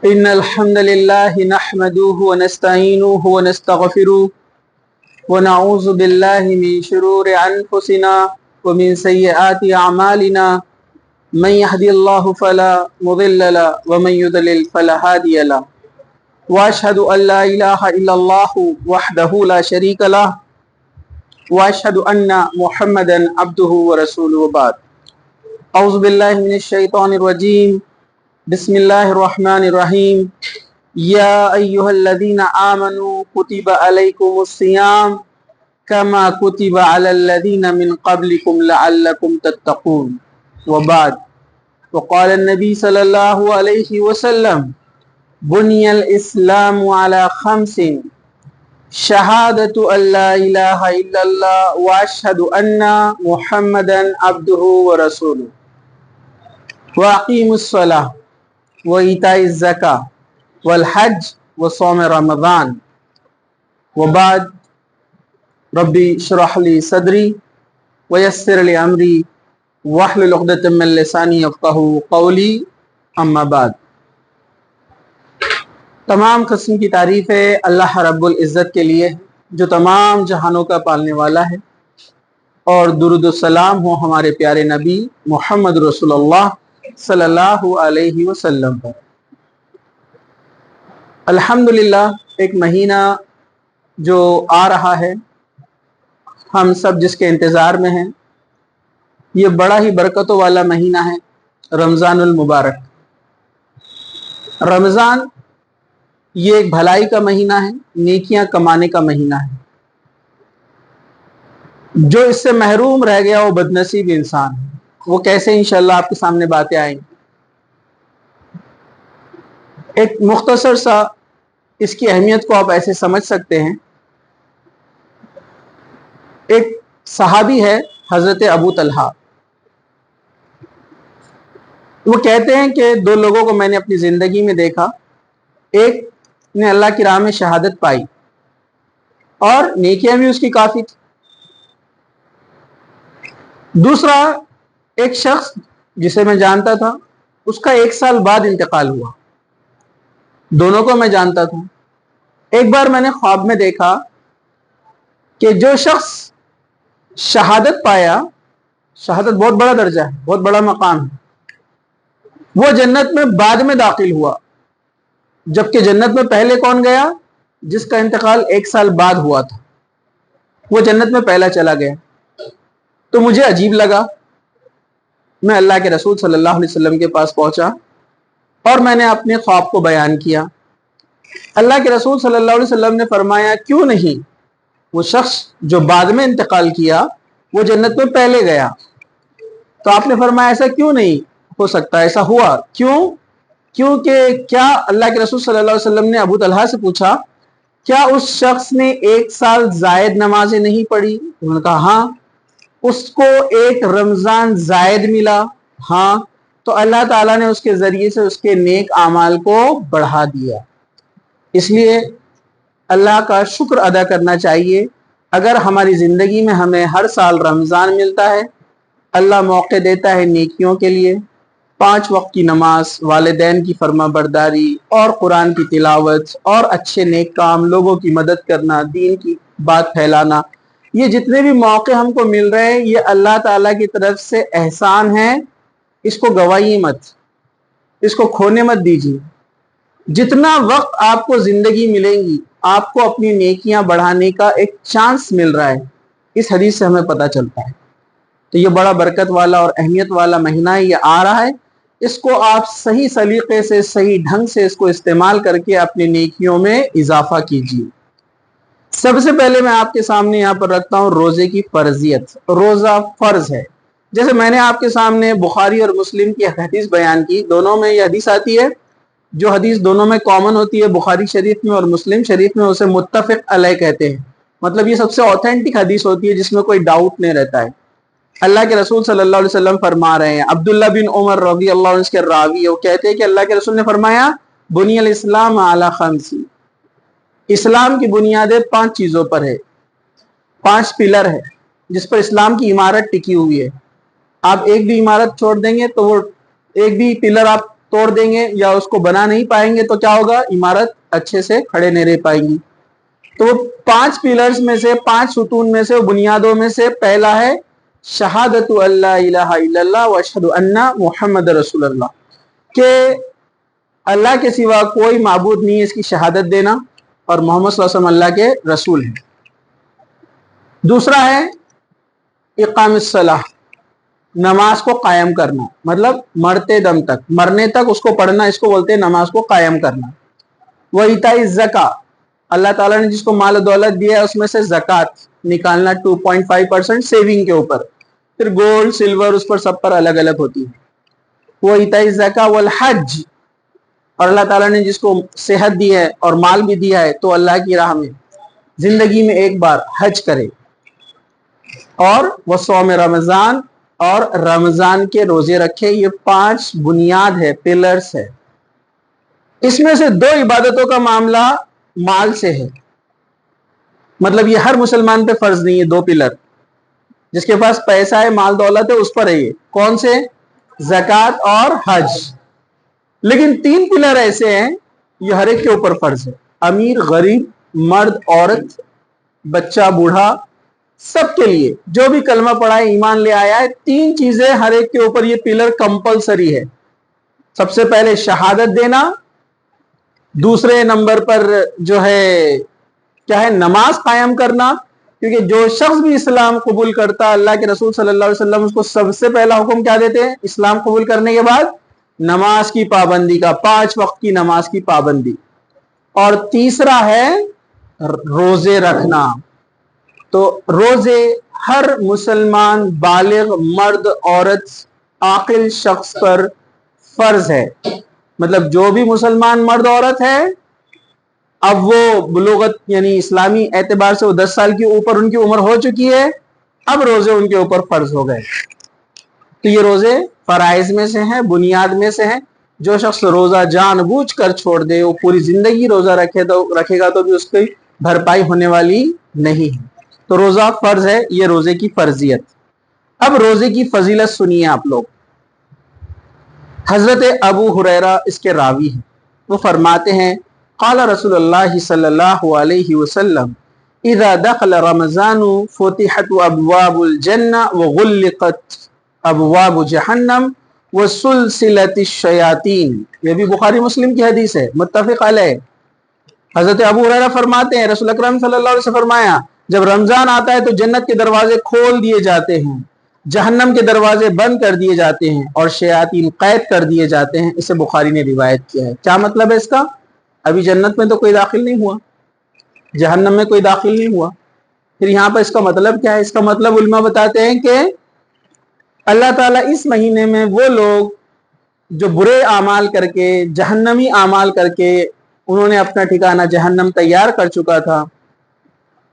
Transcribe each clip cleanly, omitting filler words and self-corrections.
إن الحمد لله نحمده ونستعينه ونستغفره ونعوذ بالله من شرور أنفسنا ومن سيئات أعمالنا من يهدي الله فلا مضل له ومن يضلل فلا هادي له وأشهد أن لا إله إلا الله وحده لا شريك له وأشهد أن محمدا عبده ورسوله وبعد أعوذ بالله من الشيطان الرجيم بسم الله الرحمن الرحيم يا أيها الذين آمنوا كتب عليكم الصيام كما كتب على الذين من قبلكم لعلكم تتقون وبعد وقال النبي صلى الله عليه وسلم بني الإسلام على خمس شهادة أن لا إله إلا الله وأشهد أن محمدا عبده ورسوله وأقيموا الصلاة وإيتاء الزكاة والحج وصوم رمضان وبعد ربي اشرح لي صدري ويسر لي أمري واحلل عقدة من لساني يفقهوا قولي أما بعد. تمام قسم کی تعریف ہے اللہ رب العزت کے لیے جو تمام جہانوں کا پالنے والا ہے، اور درود و سلام ہو ہمارے پیارے نبی محمد رسول اللہ صلی اللہ علیہ وسلم پر. الحمدللہ ایک مہینہ جو آ رہا ہے، ہم سب جس کے انتظار میں ہیں، یہ بڑا ہی برکتوں والا مہینہ ہے، رمضان المبارک. رمضان یہ ایک بھلائی کا مہینہ ہے، نیکیاں کمانے کا مہینہ ہے. جو اس سے محروم رہ گیا وہ بد نصیب انسان ہے. وہ کیسے؟ انشاءاللہ آپ کے سامنے باتیں آئیں گی. ایک مختصر سا اس کی اہمیت کو آپ ایسے سمجھ سکتے ہیں. ایک صحابی ہے حضرت ابو طلحہ، وہ کہتے ہیں کہ دو لوگوں کو میں نے اپنی زندگی میں دیکھا. ایک نے اللہ کی راہ میں شہادت پائی اور نیکیاں بھی اس کی کافی تھی. دوسرا ایک شخص جسے میں جانتا تھا، اس کا 1 سال بعد انتقال ہوا. دونوں کو میں جانتا تھا. ایک بار میں نے خواب میں دیکھا کہ جو شخص شہادت پایا، شہادت بہت بڑا درجہ ہے، بہت بڑا مقام ہے، وہ جنت میں بعد میں داخل ہوا، جبکہ جنت میں پہلے کون گیا؟ جس کا انتقال 1 سال بعد ہوا تھا، وہ جنت میں پہلا چلا گیا. تو مجھے عجیب لگا. میں اللہ کے رسول صلی اللہ علیہ وسلم کے پاس پہنچا اور میں نے اپنے خواب کو بیان کیا. اللہ کے رسول صلی اللہ علیہ وسلم نے فرمایا کیوں نہیں وہ شخص جو بعد میں انتقال کیا وہ جنت میں پہلے گیا؟ تو آپ نے فرمایا ایسا کیوں نہیں ہو سکتا، ایسا ہوا. کیوں؟ کیونکہ کیا اللہ کے رسول صلی اللہ علیہ وسلم نے ابو طلحہ سے پوچھا کیا اس شخص نے 1 سال زائد نمازیں نہیں پڑھی؟ انہوں نے کہا ہاں. اس کو 1 رمضان زائد ملا؟ ہاں. تو اللہ تعالیٰ نے اس کے ذریعے سے اس کے نیک اعمال کو بڑھا دیا. اس لیے اللہ کا شکر ادا کرنا چاہیے. اگر ہماری زندگی میں ہمیں ہر سال رمضان ملتا ہے، اللہ موقع دیتا ہے نیکیوں کے لیے، 5 وقت کی نماز، والدین کی فرما برداری اور قرآن کی تلاوت اور اچھے نیک کام، لوگوں کی مدد کرنا، دین کی بات پھیلانا، یہ جتنے بھی موقع ہم کو مل رہے ہیں یہ اللہ تعالیٰ کی طرف سے احسان ہے. اس کو گوائیے مت، اس کو کھونے مت دیجیے. جتنا وقت آپ کو زندگی ملیں گی آپ کو اپنی نیکیاں بڑھانے کا ایک چانس مل رہا ہے. اس حدیث سے ہمیں پتہ چلتا ہے. تو یہ بڑا برکت والا اور اہمیت والا مہینہ یہ آ رہا ہے. اس کو آپ صحیح سلیقے سے، صحیح ڈھنگ سے اس کو استعمال کر کے اپنی نیکیوں میں اضافہ کیجیے. سب سے پہلے میں آپ کے سامنے یہاں پر رکھتا ہوں روزے کی فرضیت. روزہ فرض ہے. جیسے میں نے آپ کے سامنے بخاری اور مسلم کی حدیث بیان کی، دونوں میں یہ حدیث آتی ہے. جو حدیث دونوں میں کامن ہوتی ہے، بخاری شریف میں اور مسلم شریف میں، اسے متفق علیہ کہتے ہیں. مطلب یہ سب سے اوتھینٹک حدیث ہوتی ہے جس میں کوئی ڈاؤٹ نہیں رہتا ہے. اللہ کے رسول صلی اللہ علیہ وسلم فرما رہے ہیں، عبداللہ بن عمر رضی اللہ عنہ کے راوی، وہ کہتے ہیں کہ اللہ کے رسول نے فرمایا بنی الاسلام علی 5. اسلام کی بنیادیں 5 چیزوں پر ہے، 5 پلر ہے جس پر اسلام کی عمارت ٹکی ہوئی ہے. آپ ایک بھی عمارت چھوڑ دیں گے تو وہ ایک بھی پلر آپ توڑ دیں گے یا اس کو بنا نہیں پائیں گے تو کیا ہوگا؟ عمارت اچھے سے کھڑے نہیں رہ پائیں گی۔ تو 5 پلرز میں سے، 5 ستون میں سے، بنیادوں میں سے پہلا ہے شہادت اللہ الہ الا اللہ واشہد ان محمد رسول اللہ، کہ اللہ کے سوا کوئی معبود نہیں ہے، اس کی شہادت دینا، اور محمد صلی اللہ علیہ وسلم اللہ کے رسول ہیں۔ دوسرا ہے اقام الصلاۃ، نماز کو قائم کرنا، مطلب مرتے دم تک، مرنے تک اس کو پڑھنا، اس کو بولتے ہیں نماز کو قائم کرنا۔ وَإِيتَاءِ الزَّکاۃ، اللہ تعالیٰ نے جس کو مال و دولت دیا ہے اس میں سے زکوٰۃ نکالنا 2.5% سیونگ کے اوپر، پھر گولڈ سلور اس پر سب پر الگ الگ ہوتی ہے۔ وَإِيتَاءِ الزَّکاۃ وَالْحَجِّ، اور اللہ تعالیٰ نے جس کو صحت دی ہے اور مال بھی دیا ہے تو اللہ کی راہ میں زندگی میں ایک بار حج کرے، اور وصوم رمضان، اور رمضان کے روزے رکھے۔ یہ 5 بنیاد ہے، پلرز ہے۔ اس میں سے 2 عبادتوں کا معاملہ مال سے ہے، مطلب یہ ہر مسلمان پہ فرض نہیں ہے۔ 2 پلر، جس کے پاس پیسہ ہے، مال دولت ہے، اس پر ہے یہ، کون سے؟ زکوٰۃ اور حج۔ لیکن 3 پلر ایسے ہیں یہ ہر ایک کے اوپر فرض ہے، امیر غریب، مرد عورت، بچہ بوڑھا، سب کے لیے جو بھی کلمہ پڑھا ہے، ایمان لے آیا ہے، 3 چیزیں ہر ایک کے اوپر یہ پلر کمپلسری ہے۔ سب سے پہلے شہادت دینا، دوسرے نمبر پر جو ہے کیا ہے؟ نماز قائم کرنا، کیونکہ جو شخص بھی اسلام قبول کرتا، اللہ کے رسول صلی اللہ علیہ وسلم اس کو سب سے پہلا حکم کیا دیتے ہیں اسلام قبول کرنے کے بعد؟ نماز کی پابندی کا، 5 وقت کی نماز کی پابندی۔ اور تیسرا ہے روزے رکھنا۔ تو روزے ہر مسلمان بالغ مرد عورت عاقل شخص پر فرض ہے، مطلب جو بھی مسلمان مرد عورت ہے، اب وہ بلوغت یعنی اسلامی اعتبار سے وہ 10 سال کے اوپر ان کی عمر ہو چکی ہے، اب روزے ان کے اوپر فرض ہو گئے۔ تو یہ روزے فرائض میں سے ہیں، بنیاد میں سے ہیں۔ جو شخص روزہ جان بوجھ کر چھوڑ دے، وہ پوری زندگی روزہ رکھے گا تو بھی اس کی بھرپائی ہونے والی نہیں ہے۔ تو روزہ فرض ہے، یہ روزے کی فرضیت۔ اب روزے کی فضیلت سنیے آپ لوگ۔ حضرت ابو ہریرہ اس کے راوی ہیں، وہ فرماتے ہیں قال رسول اللہ صلی اللہ علیہ وسلم اذا دخل رمضان فتحت ابواب الجنہ وغلقت ابواب جہنم وسلسلت الشیاطین۔ یہ بھی بخاری مسلم کی حدیث ہے، متفق علیہ۔ حضرت ابو ہریرہ فرماتے ہیں رسول اکرم صلی اللہ علیہ وسلم فرمایا جب رمضان آتا ہے تو جنت کے دروازے کھول دیے جاتے ہیں، جہنم کے دروازے بند کر دیے جاتے ہیں، اور شیاطین قید کر دیے جاتے ہیں۔ اسے بخاری نے روایت کیا ہے۔ کیا مطلب ہے اس کا؟ ابھی جنت میں تو کوئی داخل نہیں ہوا، جہنم میں کوئی داخل نہیں ہوا، پھر یہاں پر اس کا مطلب کیا ہے؟ اس کا مطلب علماء بتاتے ہیں کہ اللہ تعالیٰ اس مہینے میں وہ لوگ جو برے اعمال کر کے، جہنمی اعمال کر کے انہوں نے اپنا ٹھکانہ جہنم تیار کر چکا تھا،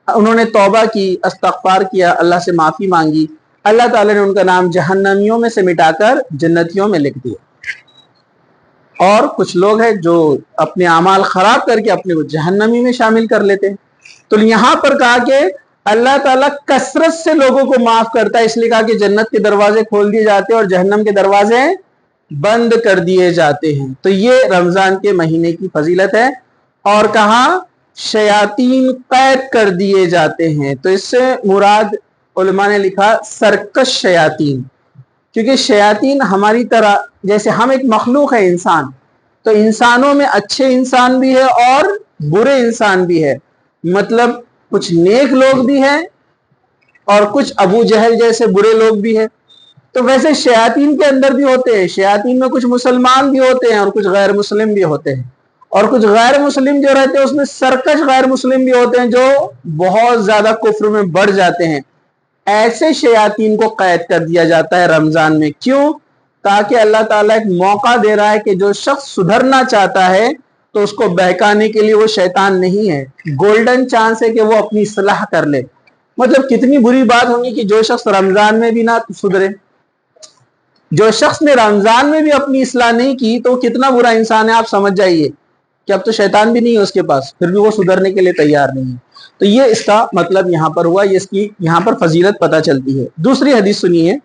انہوں نے توبہ کی، استغفار کیا، اللہ سے معافی مانگی، اللہ تعالیٰ نے ان کا نام جہنمیوں میں سے مٹا کر جنتیوں میں لکھ دیا۔ اور کچھ لوگ ہیں جو اپنے اعمال خراب کر کے اپنے کو جہنمی میں شامل کر لیتے ہیں۔ تو یہاں پر کہا کہ اللہ تعالیٰ کثرت سے لوگوں کو معاف کرتا ہے، اس لیے کہا کہ جنت کے دروازے کھول دیے جاتے ہیں اور جہنم کے دروازے بند کر دیے جاتے ہیں۔ تو یہ رمضان کے مہینے کی فضیلت ہے۔ اور کہا شیاطین قید کر دیے جاتے ہیں، تو اس سے مراد علماء نے لکھا سرکش شیاطین، کیونکہ شیاطین ہماری طرح جیسے ہم ایک مخلوق ہے انسان، تو انسانوں میں اچھے انسان بھی ہے اور برے انسان بھی ہے، مطلب کچھ نیک لوگ بھی ہیں اور کچھ ابو جہل جیسے برے لوگ بھی ہیں۔ تو ویسے شیاطین کے اندر بھی ہوتے ہیں، شیاطین میں کچھ مسلمان بھی ہوتے ہیں اور کچھ غیر مسلم بھی ہوتے ہیں، اور کچھ غیر مسلم جو رہتے ہیں اس میں سرکش غیر مسلم بھی ہوتے ہیں جو بہت زیادہ کفر میں بڑھ جاتے ہیں۔ ایسے شیاطین کو قید کر دیا جاتا ہے رمضان میں، کیوں؟ تاکہ اللہ تعالیٰ ایک موقع دے رہا ہے کہ جو شخص سدھرنا چاہتا ہے تو اس کو بہکانے کے لیے وہ شیطان نہیں ہے، گولڈن چانس ہے کہ وہ اپنی اصلاح کر لے۔ مطلب کتنی بری بات ہوگی کہ جو شخص رمضان میں بھی نہ سدھرے، جو شخص نے رمضان میں بھی اپنی اصلاح نہیں کی تو کتنا برا انسان ہے، آپ سمجھ جائیے کہ اب تو شیطان بھی نہیں ہے اس کے پاس، پھر بھی وہ سدھرنے کے لیے تیار نہیں ہے۔ تو یہ اس کا مطلب یہاں پر ہوا، یہ اس کی یہاں پر فضیلت پتہ چلتی ہے۔ دوسری حدیث سنیے،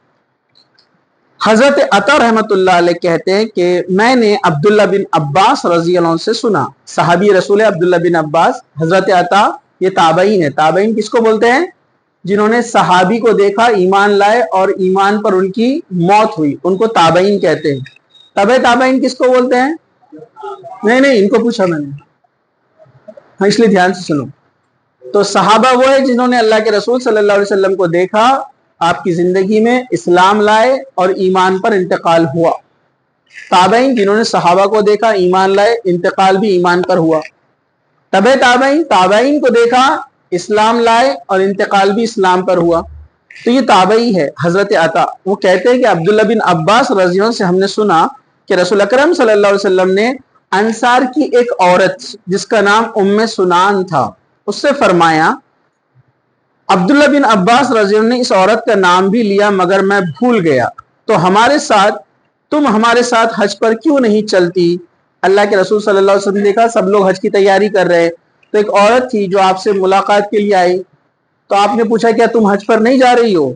حضرت عطا رحمت اللہ علیہ کہتے ہیں کہ میں نے عبداللہ بن عباس رضی اللہ عنہ سے سنا، صحابی رسول عبداللہ بن عباس، حضرت عطا یہ تابعین ہے۔ تابعین کس کو بولتے ہیں؟ جنہوں نے صحابی کو دیکھا، ایمان لائے اور ایمان پر ان کی موت ہوئی، ان کو تابعین کہتے ہیں۔ تابعین کس کو بولتے ہیں؟ نہیں ان کو پوچھا میں نے، ہاں اس لیے دھیان سے سنو۔ تو صحابہ وہ ہے جنہوں نے اللہ کے رسول صلی اللہ علیہ وسلم کو دیکھا، آپ کی زندگی میں اسلام لائے اور ایمان پر انتقال ہوا۔ تابعین جنہوں نے صحابہ کو دیکھا، ایمان لائے، انتقال بھی ایمان پر ہوا۔ تابعین کو دیکھا، اسلام لائے اور انتقال بھی اسلام پر ہوا، تو یہ تابعی ہے حضرت عطا۔ وہ کہتے ہیں کہ عبداللہ بن عباس رضی اللہ عنہ سے ہم نے سنا کہ رسول اکرم صلی اللہ علیہ وسلم نے انصار کی ایک عورت جس کا نام ام سنان تھا، اس سے فرمایا، عبداللہ بن عباس رضی اللہ عنہ نے اس عورت کا نام بھی لیا مگر میں بھول گیا، تو تم ہمارے ساتھ حج پر کیوں نہیں چلتی؟ اللہ کے رسول صلی اللہ علیہ وسلم نے دیکھا سب لوگ حج کی تیاری کر رہے، تو ایک عورت تھی جو آپ سے ملاقات کے لیے آئی، تو آپ نے پوچھا کیا تم حج پر نہیں جا رہی ہو؟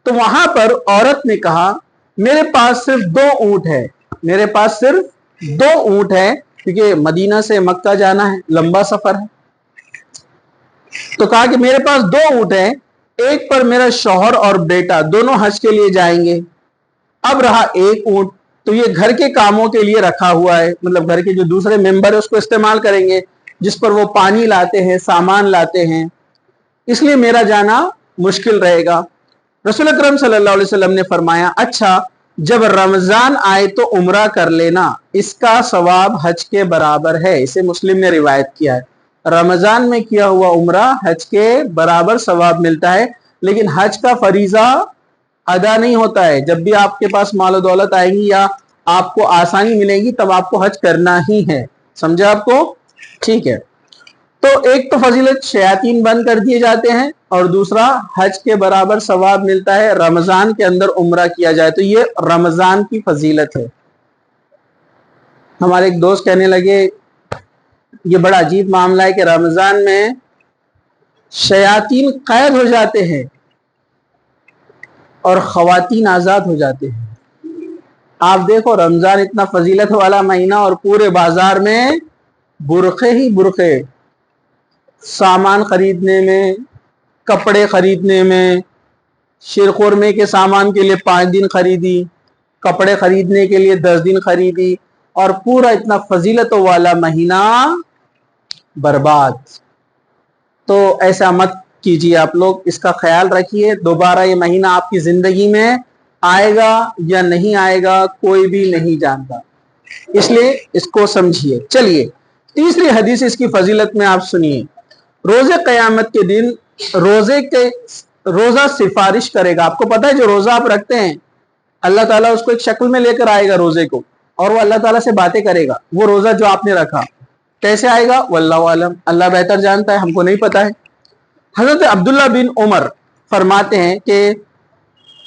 تو وہاں پر عورت نے کہا میرے پاس صرف 2 اونٹ ہے، میرے پاس صرف 2 اونٹ ہے، کیونکہ مدینہ سے مکہ جانا ہے، لمبا سفر ہے، تو کہا کہ میرے پاس 2 اونٹ ہیں، ایک پر میرا شوہر اور بیٹا دونوں حج کے لیے جائیں گے، اب رہا 1 اونٹ تو یہ گھر کے کاموں کے لیے رکھا ہوا ہے، مطلب گھر کے جو دوسرے ممبر ہیں اس کو استعمال کریں گے، جس پر وہ پانی لاتے ہیں، سامان لاتے ہیں، اس لیے میرا جانا مشکل رہے گا۔ رسول اکرم صلی اللہ علیہ وسلم نے فرمایا اچھا جب رمضان آئے تو عمرہ کر لینا، اس کا ثواب حج کے برابر ہے، اسے مسلم نے روایت کیا ہے۔ رمضان میں کیا ہوا عمرہ حج کے برابر ثواب ملتا ہے، لیکن حج کا فریضہ ادا نہیں ہوتا ہے۔ جب بھی آپ کے پاس مال و دولت آئے گی یا آپ کو آسانی ملے گی تب آپ کو حج کرنا ہی ہے، سمجھا آپ کو؟ ٹھیک ہے، تو ایک تو فضیلت شیاطین بند کر دیے جاتے ہیں، اور دوسرا حج کے برابر ثواب ملتا ہے رمضان کے اندر عمرہ کیا جائے، تو یہ رمضان کی فضیلت ہے۔ ہمارے ایک دوست کہنے لگے یہ بڑا عجیب معاملہ ہے کہ رمضان میں شیاطین قید ہو جاتے ہیں اور خواتین آزاد ہو جاتے ہیں۔ آپ دیکھو رمضان اتنا فضیلت والا مہینہ اور پورے بازار میں برقعے ہی برقعے، سامان خریدنے میں، کپڑے خریدنے میں، شیرخورمے کے سامان کے لیے 5 دن خریدی، کپڑے خریدنے کے لیے 10 دن خریدی، اور پورا اتنا فضیلت والا مہینہ برباد۔ تو ایسا مت کیجیے آپ لوگ، اس کا خیال رکھیے، دوبارہ یہ مہینہ آپ کی زندگی میں آئے گا یا نہیں آئے گا کوئی بھی نہیں جانتا، اس لیے اس کو سمجھیے۔ چلیے تیسری حدیث اس کی فضیلت میں آپ سنیے، روزے قیامت کے دن روزہ سفارش کرے گا۔ آپ کو پتا ہے جو روزہ آپ رکھتے ہیں اللہ تعالیٰ اس کو ایک شکل میں لے کر آئے گا روزے کو، اور وہ اللہ تعالیٰ سے باتیں کرے گا، وہ روزہ جو آپ نے رکھا کیسے آئے گا واللہ عالم، اللہ بہتر جانتا ہے، ہم کو نہیں پتا ہے۔ حضرت عبداللہ بن عمر فرماتے ہیں کہ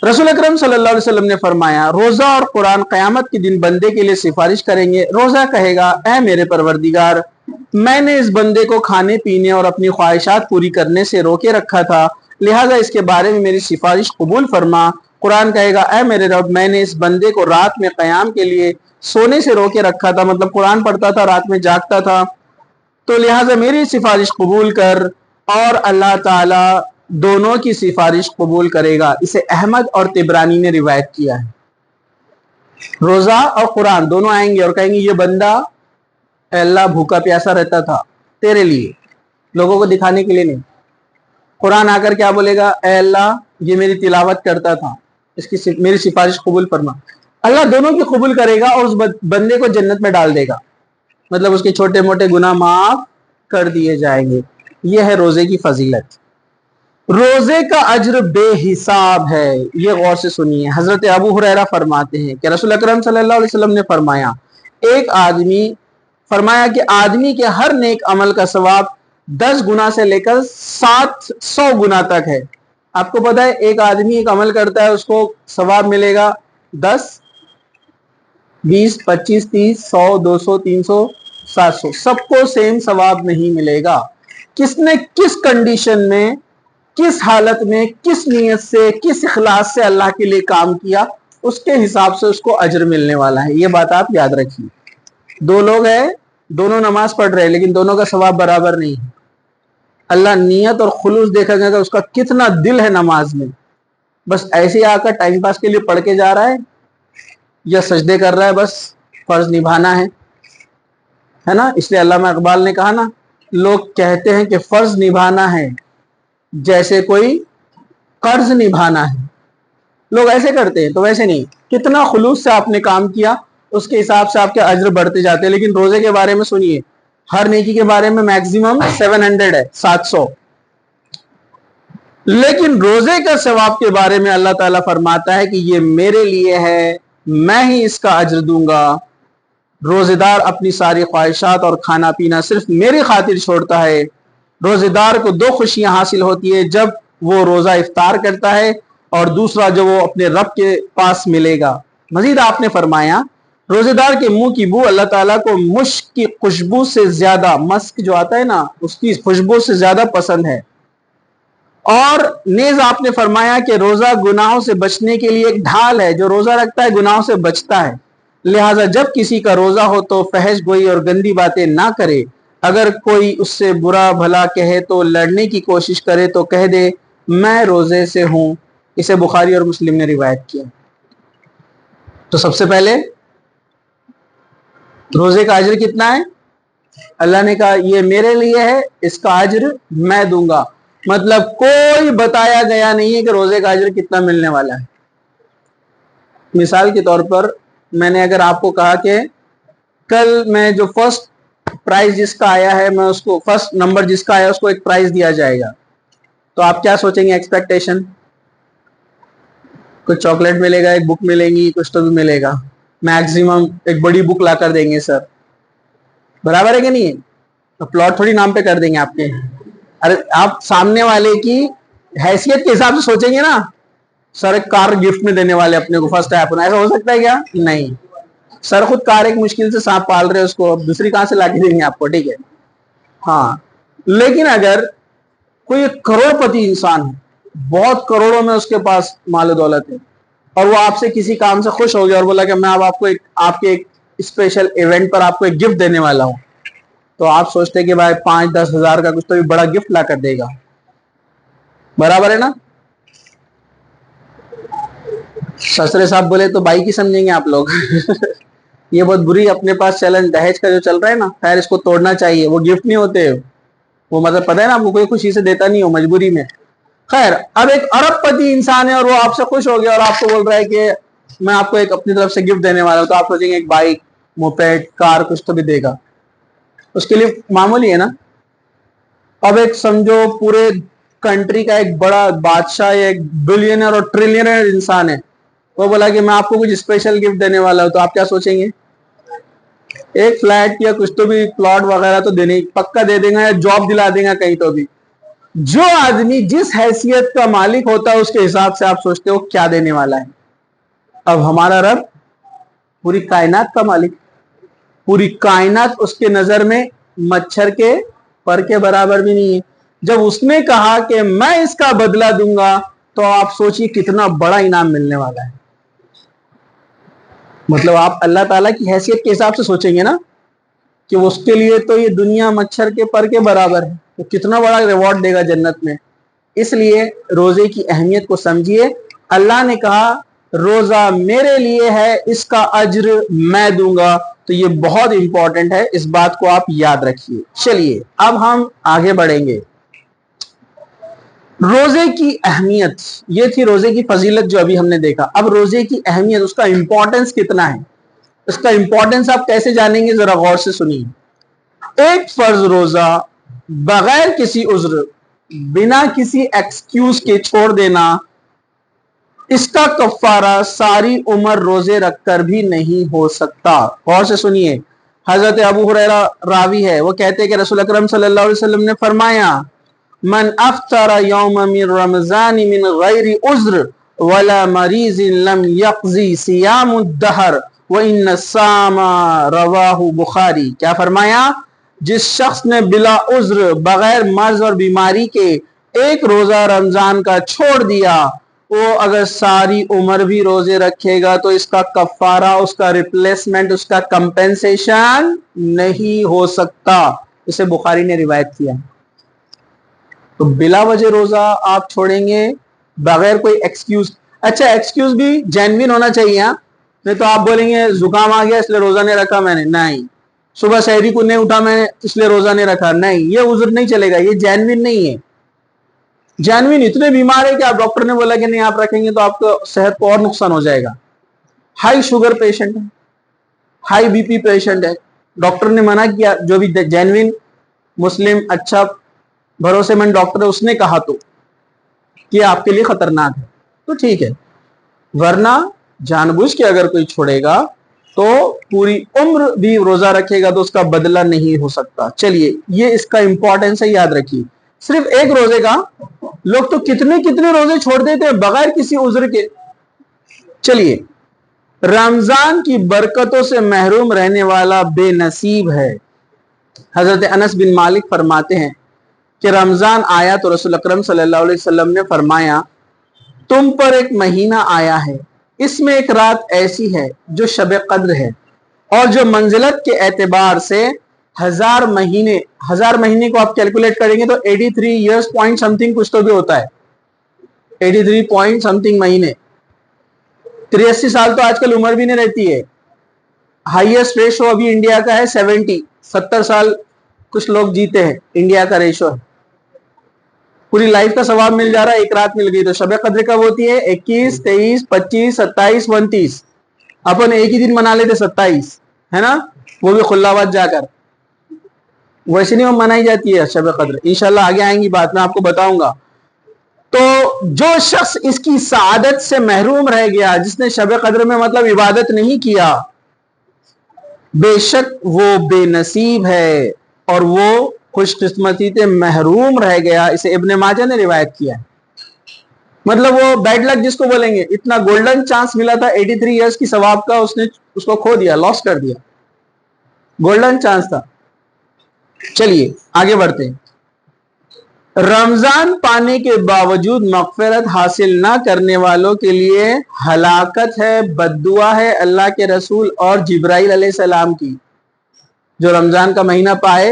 رسول اکرم صلی اللہ علیہ وسلم نے فرمایا روزہ اور قرآن قیامت کے دن بندے کے لیے سفارش کریں گے۔ روزہ کہے گا اے میرے پروردگار، میں نے اس بندے کو کھانے پینے اور اپنی خواہشات پوری کرنے سے روکے رکھا تھا، لہٰذا اس کے بارے میں میری سفارش قبول فرما۔ قرآن کہے گا اے میرے رب، میں نے اس بندے کو رات میں قیام کے لیے سونے سے روکے رکھا تھا، مطلب قرآن پڑھتا تھا، رات میں جاگتا تھا، تو لہٰذا میری سفارش قبول کر، اور اللہ تعالی دونوں کی سفارش قبول کرے گا۔ اسے احمد اور طبرانی نے روایت کیا ہے۔ روزہ اور قرآن دونوں آئیں گے اور کہیں گے یہ بندہ اے اللہ بھوکا پیاسا رہتا تھا تیرے لیے، لوگوں کو دکھانے کے لیے نہیں۔ قرآن آ کر کیا بولے گا اے اللہ یہ میری تلاوت کرتا تھا، اس کی میری سفارش قبول فرما۔ اللہ دونوں کی قبول کرے گا اور اس بندے کو جنت میں ڈال دے گا، مطلب اس کے چھوٹے موٹے گناہ معاف کر دیے جائیں گے۔ یہ ہے روزے کی فضیلت۔ روزے کا اجر بے حساب ہے، یہ غور سے سنیے۔ حضرت ابو ہریرہ فرماتے ہیں کہ رسول اکرم صلی اللہ علیہ وسلم نے فرمایا کہ آدمی کے ہر نیک عمل کا ثواب 10 گنا سے لے کر 700 گنا تک ہے۔ آپ کو پتا ہے ایک آدمی ایک عمل کرتا ہے اس کو ثواب ملے گا 10 20 25 30 100 200 300 700، سب کو سیم ثواب نہیں ملے گا۔ کس نے کس کنڈیشن میں، کس حالت میں، کس نیت سے، کس اخلاص سے اللہ کے لیے کام کیا اس کے حساب سے اس کو اجر ملنے والا ہے. یہ بات آپ یاد رکھیے. دو لوگ ہیں, دونوں نماز پڑھ رہے ہیں, لیکن دونوں کا ثواب برابر نہیں ہے. اللہ نیت اور خلوص دیکھا جائے گا, اس کا کتنا دل ہے نماز میں. بس ایسے ہی آ کر ٹائم پاس کے لیے پڑھ کے جا رہا ہے یا سجدے کر رہا ہے, بس فرض نبھانا ہے نا. اس لیے علامہ اقبال نے کہا نا, لوگ کہتے ہیں کہ فرض نبھانا ہے جیسے کوئی قرض نبھانا ہے. لوگ ایسے کرتے ہیں, تو ویسے نہیں. کتنا خلوص سے آپ نے کام کیا اس کے حساب سے آپ کے اجر بڑھتے جاتے ہیں. لیکن روزے کے بارے میں سنیے, ہر نیکی کے بارے میں میکسیمم 700 ہے, 700. لیکن روزے کا ثواب کے بارے میں اللہ تعالیٰ فرماتا ہے کہ یہ میرے لیے ہے, میں ہی اس کا اجر دوں گا. روزے دار اپنی ساری خواہشات اور کھانا پینا صرف میری خاطر چھوڑتا ہے. روزے دار کو دو خوشیاں حاصل ہوتی ہے, جب وہ روزہ افطار کرتا ہے, اور دوسرا جو وہ اپنے رب کے پاس ملے گا. مزید آپ نے فرمایا, روزے دار کے منہ کی بو اللہ تعالیٰ کو مشک کی خوشبو سے زیادہ, مسک جو آتا ہے نا, اس کی خوشبو سے زیادہ پسند ہے. اور نیز آپ نے فرمایا کہ روزہ گناہوں سے بچنے کے لیے ایک ڈھال ہے, جو روزہ رکھتا ہے گناہوں سے بچتا ہے. لہٰذا جب کسی کا روزہ ہو تو فحش گوئی اور گندی باتیں نہ کرے. اگر کوئی اس سے برا بھلا کہے تو لڑنے کی کوشش کرے تو کہہ دے میں روزے سے ہوں. اسے بخاری اور مسلم نے روایت کیا. تو سب سے پہلے روزے کا اجر کتنا ہے؟ اللہ نے کہا یہ میرے لیے ہے, اس کا اجر میں دوں گا. مطلب کوئی بتایا گیا نہیں ہے کہ روزے کا اجر کتنا ملنے والا ہے. مثال کے طور پر میں نے اگر آپ کو کہا کہ کل میں جو فرسٹ پرائز جس کا آیا ہے, میں اس کو فرسٹ نمبر جس کا آیا اس کو ایک پرائز دیا جائے گا, تو آپ کیا سوچیں گے؟ ایکسپیکٹیشن کچھ چاکلیٹ ملے گا, ایک بک ملیں گی, کچھ تو بھی ملے گا. میکسیمم ایک بڑی بک لا کر دیں گے سر, برابر ہے کہ نہیں ہے؟ پلاٹ تھوڑی نام پہ کر دیں گے آپ کے. ارے آپ سامنے والے کی حیثیت کے حساب سے سوچیں گے نا, سر ایک کار گفٹ میں دینے والے اپنے کو فرسٹ ہے, ایسا ہو سکتا ہے کیا؟ نہیں. سر خود کار ایک مشکل سے سانپ پال رہے, اس کو دوسری کہاں سے لا کے دیں گے آپ کو؟ ٹھیک ہے, ہاں. لیکن اگر کوئی کروڑ پتی انسان ہے, بہت کروڑوں میں اس کے پاس مال و دولت ہے, اور وہ آپ سے کسی کام سے خوش ہو گیا اور بولا کہ میں اب آپ کو آپ کے ایک اسپیشل ایونٹ پر آپ کو ایک گفٹ دینے والا ہوں, تو آپ سوچتے کہ بھائی 5-10 ہزار کا کچھ تو بھی بڑا گفٹ لا کر دے گا, برابر ہے نا؟ سسرے صاحب بولے تو بائی کی سمجھیں گے آپ لوگ. یہ بہت بری اپنے پاس چیلنج دہیج کا جو چل رہا ہے نا, خیر اس کو توڑنا چاہیے. وہ گفٹ نہیں ہوتے, وہ مطلب پتہ ہے نا آپ کو, کوئی خوشی سے دیتا نہیں ہو, مجبوری میں. خیر, اب ایک ارب پتی انسان ہے اور وہ آپ سے خوش ہو گیا اور آپ کو بول رہا ہے کہ میں آپ کو ایک اپنی طرف سے گفٹ دینے والا ہوں, تو آپ سوچیں گے ایک بائک, موپیڈ, کار کچھ تو بھی دے گا. اس کے لیے معمولی ہے نا. اب ایک سمجھو پورے کنٹری کا ایک بڑا بادشاہ, ایک بلینئر اور ٹریلینئر انسان ہے, وہ بولا کہ میں آپ کو کچھ اسپیشل گفٹ دینے والا ہوں, تو آپ کیا سوچیں گے؟ ایک فلیٹ یا کچھ تو بھی پلاٹ وغیرہ تو دینے پکا دے دیں گا, یا جاب دلا دیں گا کہیں تو بھی. جو آدمی جس حیثیت کا مالک ہوتا ہے اس کے حساب سے آپ سوچتے ہو کیا دینے والا ہے. اب ہمارا رب پوری کائنات کا مالک, پوری کائنات اس کے نظر میں مچھر کے پر کے برابر بھی نہیں ہے. جب اس نے کہا کہ میں اس کا بدلہ دوں گا, تو آپ سوچیے کتنا بڑا انعام ملنے والا ہے. مطلب آپ اللہ تعالیٰ کی حیثیت کے حساب سے سوچیں گے نا, کہ اس کے لیے تو یہ دنیا مچھر کے پر کے برابر ہے, تو کتنا بڑا ریوارڈ دے گا جنت میں. اس لیے روزے کی اہمیت کو سمجھیے. اللہ نے کہا روزہ میرے لیے ہے, اس کا اجر میں دوں گا, تو یہ بہت امپورٹنٹ ہے, اس بات کو آپ یاد رکھیے. چلیے اب ہم آگے بڑھیں گے. روزے کی اہمیت, یہ تھی روزے کی فضیلت جو ابھی ہم نے دیکھا. اب روزے کی اہمیت, اس کا امپورٹنس کتنا ہے, اس کا امپورٹنس آپ کیسے جانیں گے؟ ذرا غور سے سنیے. ایک فرض روزہ بغیر کسی عذر, بنا کسی ایکسکیوز کے چھوڑ دینا, اس کا کفارہ ساری عمر روزے رکھ کر بھی نہیں ہو سکتا. غور سے سنیے. حضرت ابو ہریرہ راوی ہے, وہ کہتے ہیں کہ رسول اکرم صلی اللہ علیہ وسلم نے فرمایا من افطر یوم من رمضان من غیر عذر ولا مریض لم یقضی صیام الدہر وان الصام رواہ بخاری. کیا فرمایا؟ جس شخص نے بلا عذر, بغیر مرض اور بیماری کے ایک روزہ رمضان کا چھوڑ دیا, وہ اگر ساری عمر بھی روزے رکھے گا تو اس کا کفارہ، اس کا ریپلیسمنٹ، اس کا کمپنسیشن نہیں ہو سکتا. اسے بخاری نے روایت کیا. تو بلا وجہ روزہ آپ چھوڑیں گے بغیر کوئی ایکسکیوز. اچھا ایکسکیوز بھی جینوین ہونا چاہیے، نہیں تو آپ بولیں گے زکام آ گیا اس لیے روزہ نہیں رکھا میں نے، نہیں. صبح سحری کو نہیں اٹھا میں نے اس لیے روزہ نہیں رکھا، نہیں. یہ عذر نہیں چلے گا، یہ جینوین نہیں ہے. جینوین اتنے بیمار ہے کہ آپ ڈاکٹر نے بولا کہ نہیں آپ رکھیں گے تو آپ کو صحت کو اور نقصان ہو جائے گا. ہائی شوگر پیشنٹ ہے، ہائی بی پی پیشنٹ ہے، ڈاکٹر نے منع کیا. جو بھی جینوین مسلم اچھا بھروسے مند ڈاکٹر ہے اس نے کہا تو کہ آپ کے لیے خطرناک ہے تو ٹھیک ہے. ورنہ جان بوجھ کے اگر کوئی چھوڑے گا تو پوری عمر بھی روزہ رکھے گا تو اس کا بدلہ نہیں ہو سکتا. چلیے یہ اس کا امپورٹنس ہے، یاد رکھیے. صرف ایک روزے کا لوگ تو کتنے کتنے روزے چھوڑ دیتے ہیں بغیر کسی عذر کے. چلیے رمضان کی برکتوں سے محروم رہنے والا بے نصیب ہے. حضرت انس بن مالک فرماتے ہیں کہ رمضان آیا تو رسول اکرم صلی اللہ علیہ وسلم نے فرمایا تم پر ایک مہینہ آیا ہے، اس میں ایک رات ایسی ہے جو شب قدر ہے اور جو منزلت کے اعتبار سے 1000 مہینے کو آپ کیلکولیٹ کریں گے تو 83 ایئرز پوائنٹ سمتنگ کچھ تو بھی ہوتا ہے. 83 پوائنٹ سمتنگ مہینے. 83 سال تو آج کل عمر بھی نہیں رہتی ہے. ہائیسٹ ریشو ابھی انڈیا کا ہے 70 سال کچھ لوگ جیتے ہیں، انڈیا کا ریشو ہے. پوری لائف کا ثواب مل جا رہا ہے، ایک رات مل گئی. تو شب قدر کب ہوتی ہے؟ 21 23 25 27 29. اپن ایک ہی دن منا لیتے 27 ہے نا، وہ بھی خلاباد جا کر. ویسے نہیں وہ منائی جاتی ہے شب قدر، انشاءاللہ آگے آئیں گی بات میں آپ کو بتاؤں گا. تو جو شخص اس کی سعادت سے محروم رہ گیا، جس نے شب قدر میں مطلب عبادت نہیں کیا، بے شک وہ بے نصیب ہے اور وہ خوش قسمتی سے محروم رہ گیا. اسے ابن ماجہ نے روایت کیا ہے. مطلب وہ بیڈ لک جس کو بولیں گے، اتنا گولڈن چانس ملا تھا 83 ایئرز کی ثواب کا، اس نے اس کو کھو دیا، لاس کر دیا. گولڈن چانس تھا. چلیے آگے بڑھتے ہیں. رمضان پانے کے باوجود مغفرت حاصل نہ کرنے والوں کے لیے ہلاکت ہے، بددعا ہے اللہ کے رسول اور جبرائیل علیہ السلام کی. جو رمضان کا مہینہ پائے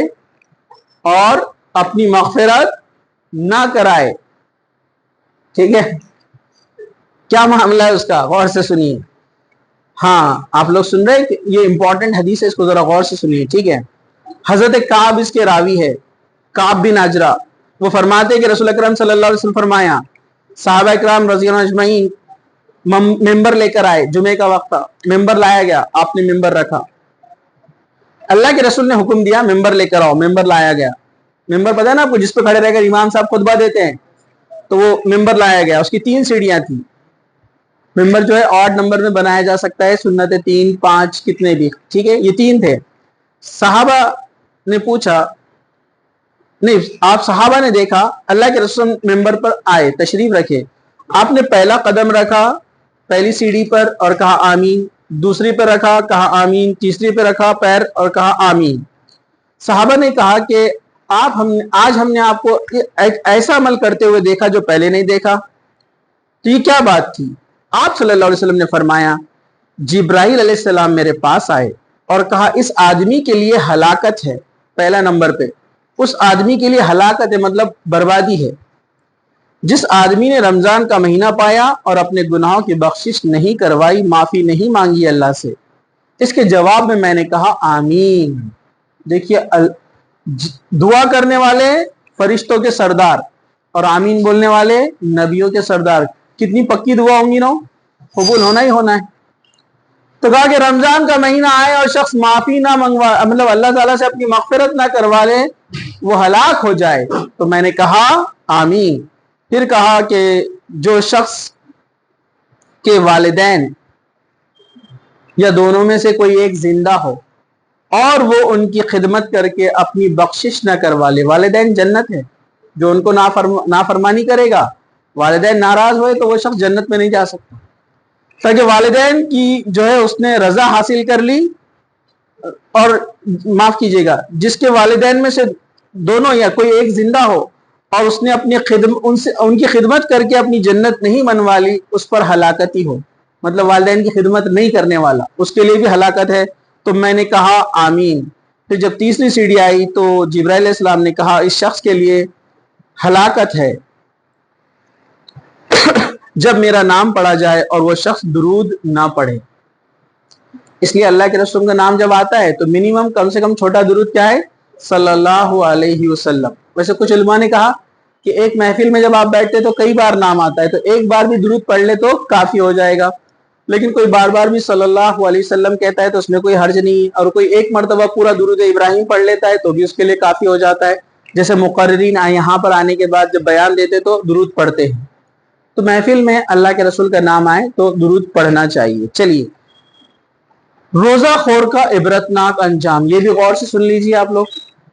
اور اپنی مغفرت نہ کرائے، ٹھیک ہے. کیا معاملہ ہے اس کا؟ غور سے سنیے. ہاں آپ لوگ سن رہے ہیں، یہ امپورٹنٹ حدیث ہے، اس کو ذرا غور سے سنیے، ٹھیک ہے. حضرت کعب اس کے راوی ہے، کعب بن عجرہ. وہ فرماتے ہیں کہ رسول اکرم صلی اللہ علیہ وسلم فرمایا، صحابہ اکرام رضی اللہ اجمعین ممبر لے کر آئے، جمعے کا وقت تھا، ممبر لایا گیا، آپ نے ممبر رکھا. اللہ کے رسول نے حکم دیا ممبر لے کر آؤ، ممبر لایا گیا. ممبر پتہ ہے نا آپ کو، جس پہ کھڑے رہ کر امام صاحب خطبہ دیتے ہیں، تو وہ ممبر لایا گیا. اس کی 3 سیڑھیاں تھیں. ممبر جو ہے آڈ نمبر میں بنایا جا سکتا ہے، سنت 3 5 کتنے بھی، ٹھیک ہے. یہ 3 تھے. صحابہ نے پوچھا، نہیں آپ صحابہ نے دیکھا اللہ کے رسول ممبر پر آئے، تشریف رکھے. آپ نے پہلا قدم رکھا پہلی سیڑھی پر اور کہا آمین، دوسری پہ رکھا کہا آمین، تیسری پہ رکھا پیر اور کہا آمین. صحابہ نے کہا کہ آج ہم نے آپ کو ایسا عمل کرتے ہوئے دیکھا جو پہلے نہیں دیکھا. تو یہ کیا بات تھی؟ آپ صلی اللہ علیہ وسلم نے فرمایا جبرائیل علیہ السلام میرے پاس آئے اور کہا اس آدمی کے لیے ہلاکت ہے. پہلا نمبر پہ اس آدمی کے لیے ہلاکت ہے، مطلب بربادی ہے، جس آدمی نے رمضان کا مہینہ پایا اور اپنے گناہوں کی بخشش نہیں کروائی، معافی نہیں مانگی اللہ سے. اس کے جواب میں نے کہا آمین. دیکھیے دعا کرنے والے فرشتوں کے سردار اور آمین بولنے والے نبیوں کے سردار، کتنی پکی دعا ہوں گی نا، قبول ہونا ہی ہونا ہے. تو کہا کہ رمضان کا مہینہ آئے اور شخص معافی نہ منگوا، مطلب اللہ تعالیٰ سے اپنی مغفرت نہ کروا لے، وہ ہلاک ہو جائے. تو میں نے کہا آمین. پھر کہا کہ جو شخص کے والدین یا دونوں میں سے کوئی ایک زندہ ہو اور وہ ان کی خدمت کر کے اپنی بخشش نہ کروا لے، والدین جنت ہے، جو ان کو نافرمانی کرے گا، والدین ناراض ہوئے تو وہ شخص جنت میں نہیں جا سکتا. تاکہ والدین کی جو ہے اس نے رضا حاصل کر لی. اور معاف کیجیے گا، جس کے والدین میں سے دونوں یا کوئی ایک زندہ ہو اور اس نے اپنی ان کی خدمت کر کے اپنی جنت نہیں منوا لی، اس پر ہلاکت ہی ہو، مطلب والدین کی خدمت نہیں کرنے والا، اس کے لیے بھی ہلاکت ہے۔ تو میں نے کہا آمین۔ پھر جب تیسری سیڑھی آئی تو جبرائیل علیہ السلام نے کہا اس شخص کے لیے ہلاکت ہے جب میرا نام پڑھا جائے اور وہ شخص درود نہ پڑھے۔ اس لیے اللہ کے رسول کا نام جب آتا ہے تو منیمم کم سے کم چھوٹا درود کیا ہے؟ صلی اللہ علیہ وسلم۔ ویسے کچھ علماء نے کہا کہ ایک محفل میں جب آپ بیٹھتے تو کئی بار نام آتا ہے، تو ایک بار بھی درود پڑھ لے تو کافی ہو جائے گا، لیکن کوئی بار بار بھی صلی اللہ علیہ وسلم کہتا ہے تو اس میں کوئی حرج نہیں، اور کوئی ایک مرتبہ پورا درود ابراہیم پڑھ لیتا ہے تو بھی اس کے لیے کافی ہو جاتا ہے۔ جیسے مقررین یہاں پر آنے کے بعد جب بیان دیتے تو درود پڑھتے ہیں، تو محفل میں اللہ کے رسول کا نام آئے تو درود پڑھنا چاہیے۔ چلیے، روزہ خور کا عبرتناک انجام، یہ بھی غور سے سن لیجیے آپ لوگ۔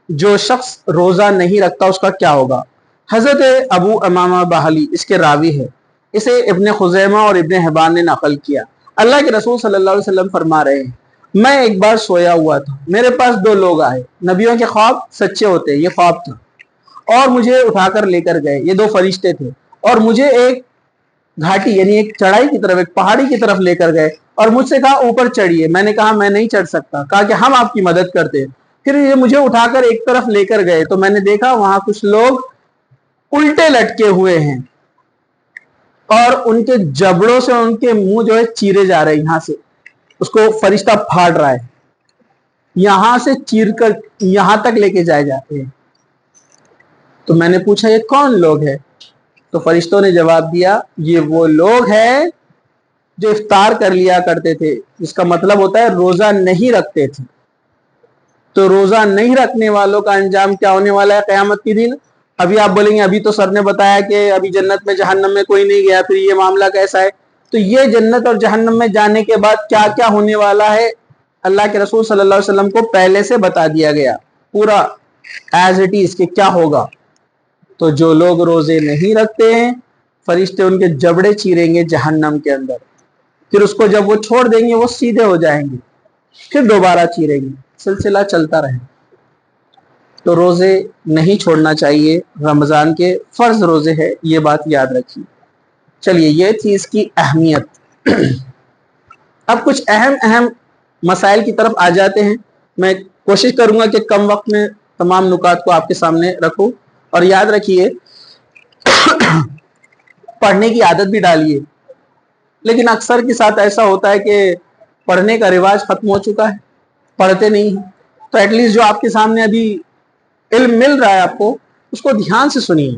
جو شخص روزہ نہیں رکھتا اس کا کیا ہوگا؟ حضرت ابو امامہ بہلی اس کے راوی ہے، اسے ابن خزیمہ اور ابن حبان نے نقل کیا۔ اللہ کے رسول صلی اللہ علیہ وسلم فرما رہے ہیں، میں ایک بار سویا ہوا تھا، میرے پاس دو لوگ آئے، نبیوں کے خواب سچے ہوتے ہیں، یہ خواب تھا، اور مجھے اٹھا کر لے کر گئے، یہ دو فرشتے تھے، اور مجھے ایک گھاٹی یعنی ایک چڑھائی کی طرف، ایک پہاڑی کی طرف لے کر گئے اور مجھ سے کہا اوپر چڑھیے۔ میں نے کہا میں نہیں چڑھ سکتا، کہا کہ ہم آپ کی مدد کرتے ہیں۔ پھر یہ مجھے اٹھا کر ایک طرف لے کر گئے تو میں نے دیکھا وہاں کچھ لوگ الٹے لٹکے ہوئے ہیں اور ان کے جبڑوں سے ان کے منہ جو ہے چیرے جا رہے ہیں، یہاں سے اس کو فرشتہ پھاڑ رہا ہے، یہاں سے چیر کر یہاں تک لے کے جائے جاتے ہیں۔ تو میں نے پوچھا یہ کون لوگ ہیں؟ تو فرشتوں نے جواب دیا یہ وہ لوگ ہیں جو افطار کر لیا کرتے تھے، جس کا مطلب ہوتا ہے روزہ نہیں رکھتے تھے۔ تو روزہ نہیں رکھنے والوں کا انجام کیا ہونے والا ہے قیامت کے دن؟ ابھی آپ بولیں گے ابھی تو سر نے بتایا کہ ابھی جنت میں جہنم میں کوئی نہیں گیا، پھر یہ معاملہ کیسا ہے؟ تو یہ جنت اور جہنم میں جانے کے بعد کیا کیا ہونے والا ہے اللہ کے رسول صلی اللہ علیہ وسلم کو پہلے سے بتا دیا گیا، پورا ایز اٹ از کہ کیا ہوگا۔ تو جو لوگ روزے نہیں رکھتے ہیں فرشتے ان کے جبڑے چیریں گے جہنم کے اندر، پھر اس کو جب وہ چھوڑ دیں گے وہ سیدھے ہو جائیں گے، پھر دوبارہ چیریں گے، سلسلہ چلتا رہے۔ تو روزے نہیں چھوڑنا چاہیے، رمضان کے فرض روزے ہے، یہ بات یاد رکھیے۔ چلیے، یہ تھی اس کی اہمیت۔ اب کچھ اہم مسائل کی طرف آ جاتے ہیں۔ میں کوشش کروں گا کہ کم وقت میں تمام نکات کو آپ کے سامنے رکھوں، اور یاد رکھیے پڑھنے کی عادت بھی ڈالیے، لیکن اکثر کے ساتھ ایسا ہوتا ہے کہ پڑھنے کا رواج ختم ہو چکا ہے، پڑھتے نہیں ہیں۔ تو ایٹ لیسٹ جو آپ کے سامنے ابھی علم مل رہا ہے آپ کو، اس کو دھیان سے سنیے۔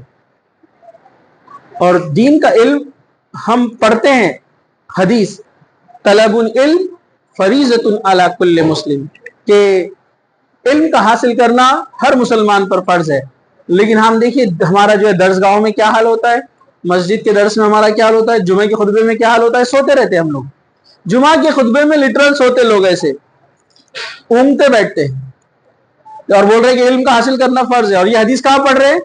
اور دین کا علم ہم پڑھتے ہیں، حدیث طلب العلم فریضۃ علی کل مسلم، کہ علم کا حاصل کرنا ہر مسلمان پر فرض ہے۔ لیکن ہم دیکھیے ہمارا جو ہے درس گاہوں میں کیا حال ہوتا ہے، مسجد کے درس میں ہمارا کیا حال ہوتا ہے، جمعے کے خطبے میں کیا حال ہوتا ہے، سوتے رہتے ہیں ہم لوگ۔ جمعہ کے خطبے میں لٹرل سوتے لوگ، ایسے اونگتے بیٹھتے ہیں اور بول رہے کہ علم کا حاصل کرنا فرض ہے۔ اور یہ حدیث کہاں پڑھ رہے ہیں؟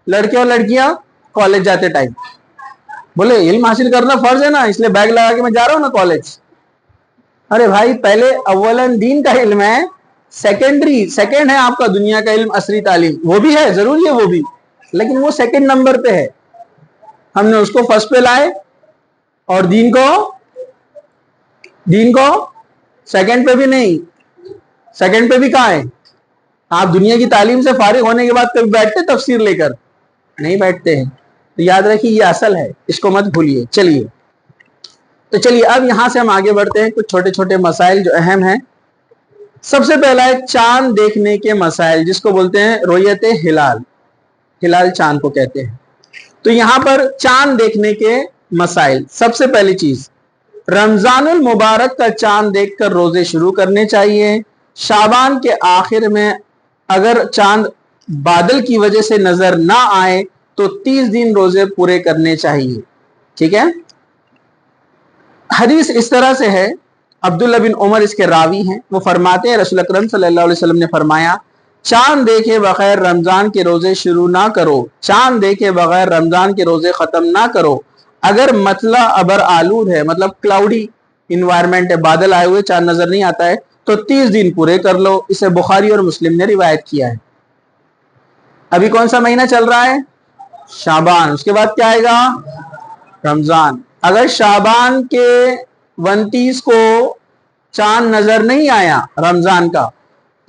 لڑکے اور لڑکیاں کالج جاتے ٹائم بولے علم حاصل کرنا فرض ہے نا، اس لیے بیگ لگا کے میں جا رہا ہوں نا کالج۔ ارے بھائی، پہلے اولن دین کا علم ہے، سیکنڈ ہے آپ کا دنیا کا علم، عصری تعلیم، وہ بھی ہے، ضروری ہے وہ بھی، لیکن وہ سیکنڈ نمبر پہ ہے۔ ہم نے اس کو فرسٹ پہ لائے اور دین کو سیکنڈ پہ بھی نہیں۔ سیکنڈ پہ بھی کہاں ہے؟ آپ دنیا کی تعلیم سے فارغ ہونے کے بعد کبھی بیٹھتے تفسیر لے کر؟ نہیں بیٹھتے ہیں۔ تو یاد رکھیے یہ اصل ہے، اس کو مت بھولیے۔ چلیے اب یہاں سے ہم آگے بڑھتے ہیں، کچھ چھوٹے چھوٹے مسائل جو اہم ہیں۔ سب سے پہلا ہے چاند دیکھنے کے مسائل، جس کو بولتے ہیں رؤیت ہلال چاند کو کہتے ہیں۔ تو یہاں پر چاند دیکھنے کے مسائل، سب سے پہلی چیز رمضان المبارک کا چاند دیکھ کر روزے شروع کرنے چاہیے۔ شعبان کے آخر میں اگر چاند بادل کی وجہ سے نظر نہ آئے تو 30 دن روزے پورے کرنے چاہیے، ٹھیک ہے۔ حدیث اس طرح سے ہے، عبداللہ بن عمر اس کے راوی ہیں، وہ فرماتے ہیں رسول اکرم صلی اللہ علیہ وسلم نے فرمایا چاند دیکھے بغیر رمضان کے روزے شروع نہ کرو، چاند دیکھے بغیر رمضان کے روزے ختم نہ کرو۔ اگر مطلع ابر آلود ہے، مطلب کلاؤڈی انوائرمنٹ ہے، بادل آئے ہوئے چاند نظر نہیں آتا ہے، تو 30 دن پورے کر لو۔ اسے بخاری اور مسلم نے روایت کیا ہے۔ ابھی کون سا مہینہ چل رہا ہے؟ شعبان، اس کے بعد کیا آئے گا؟ رمضان۔ اگر شعبان کے 29 کو چاند نظر نہیں آیا رمضان کا،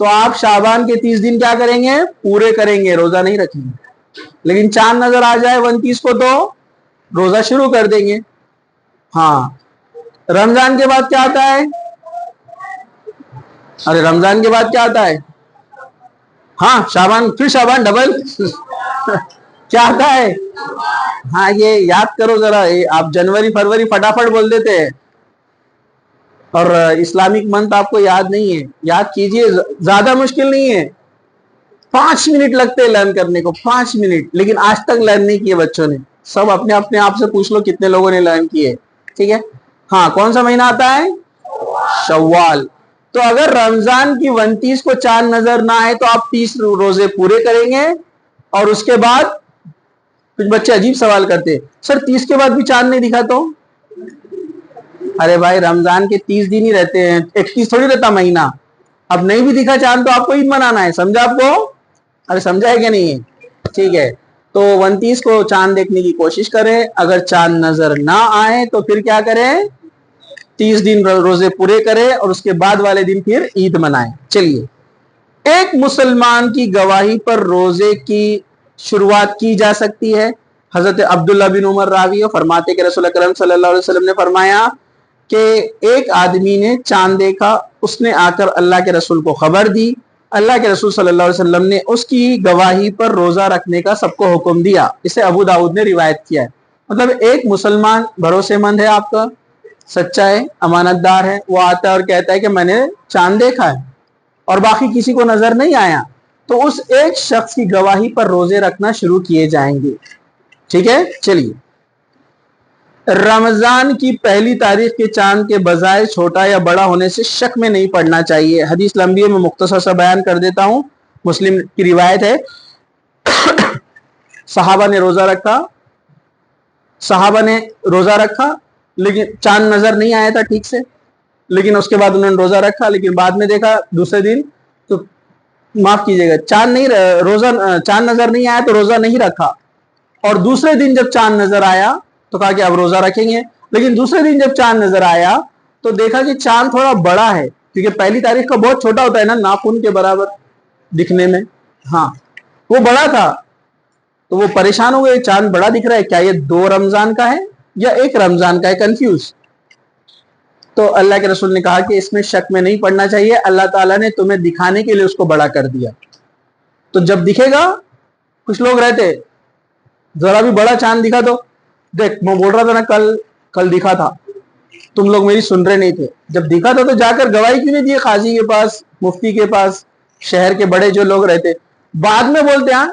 تو آپ شعبان کے 30 دن کیا کریں گے؟ پورے کریں گے، روزہ نہیں رکھیں گے۔ لیکن چاند نظر آ جائے 29 کو تو روزہ شروع کر دیں گے۔ ہاں، رمضان کے بعد کیا آتا ہے؟ ارے رمضان کے بعد کیا آتا ہے؟ ہاں شعبان، پھر شعبان ڈبل کیا آتا ہے؟ ہاں یہ یاد کرو ذرا، آپ جنوری فروری فٹافٹ بول دیتے ہیں، اور اسلامک منتھ آپ کو یاد نہیں ہے۔ یاد کیجئے، زیادہ مشکل نہیں ہے، 5 منٹ لگتے ہیں لرن کرنے کو، 5 منٹ، لیکن آج تک لرن نہیں کیے بچوں نے۔ سب اپنے آپ سے پوچھ لو کتنے لوگوں نے لرن کیے، ٹھیک ہے؟ ہاں، کون سا مہینہ آتا ہے؟ شوال۔ تو اگر رمضان کی 29 کو چاند نظر نہ آئے تو آپ 30 روزے پورے کریں گے، اور اس کے بعد کچھ بچے عجیب سوال کرتے ہیں، سر 30 کے بعد بھی چاند نہیں دکھا تو؟ ارے بھائی رمضان کے 30 دن ہی رہتے ہیں، 31 تھوڑی رہتا مہینہ۔ اب نہیں بھی دکھا چاند تو آپ کو عید منانا ہے، سمجھا آپ کو؟ ارے سمجھا ہے کہ نہیں ہے؟ ٹھیک ہے، تو 29 کو چاند دیکھنے کی کوشش کریں، اگر چاند نظر نہ آئے تو پھر کیا کریں؟ 30 دن روزے پورے کریں، اور اس کے بعد والے دن پھر عید منائیں۔ چلیے، ایک مسلمان کی گواہی پر روزے کی شروعات کی جا سکتی ہے۔ حضرت عبداللہ بن عمر راوی فرماتے کہ رسول اکرم صلی اللہ علیہ وسلم نے فرمایا کہ ایک آدمی نے چاند دیکھا، اس نے آ کر اللہ کے رسول کو خبر دی، اللہ کے رسول صلی اللہ علیہ وسلم نے اس کی گواہی پر روزہ رکھنے کا سب کو حکم دیا۔ اسے ابو داؤد نے روایت کیا ہے۔ مطلب ایک مسلمان بھروسے مند ہے، آپ کا سچا ہے، امانت دار ہے، وہ آتا ہے اور کہتا ہے کہ میں نے چاند دیکھا ہے، اور باقی کسی کو نظر نہیں آیا، تو اس ایک شخص کی گواہی پر روزے رکھنا شروع کیے جائیں گے۔ ٹھیک ہے، چلیے۔ رمضان کی پہلی تاریخ کے چاند کے بجائے چھوٹا یا بڑا ہونے سے شک میں نہیں پڑنا چاہیے۔ حدیث لمبی ہے، میں مختصر سا بیان کر دیتا ہوں۔ مسلم کی روایت ہے، صحابہ نے روزہ رکھا لیکن چاند نظر نہیں آیا تھا ٹھیک سے، لیکن اس کے بعد انہوں نے روزہ رکھا، لیکن بعد میں دیکھا دوسرے دن، تو معاف کیجیے گا، چاند نظر نہیں آیا تو روزہ نہیں رکھا، اور دوسرے دن جب چاند نظر آیا تو کہا کہ اب روزہ رکھیں گے، لیکن دوسرے دن جب چاند نظر آیا تو دیکھا کہ چاند تھوڑا بڑا ہے، کیونکہ پہلی تاریخ کا بہت چھوٹا ہوتا ہے نا، ناخن کے برابر دکھنے میں، ہاں وہ بڑا تھا، تو وہ پریشان ہو گئے، چاند بڑا دکھ رہا ہے، کیا یہ 2 رمضان کا ہے یا 1 رمضان کا ہے، کنفیوز۔ تو اللہ کے رسول نے کہا کہ اس میں شک میں نہیں پڑنا چاہیے، اللہ تعالیٰ نے تمہیں دکھانے کے لیے اس کو بڑا کر دیا، تو جب دکھے گا، کچھ لوگ رہتے ذرا بھی بڑا چاند دکھا تو، دیکھ میں بول رہا تھا نا کل دکھا تھا، تم لوگ میری سن رہے نہیں تھے، جب دکھا تھا تو جا کر گواہی کیوں نہیں دی قاضی کے پاس، مفتی کے پاس، شہر کے بڑے جو لوگ رہتے، بعد میں بولتے ہیں،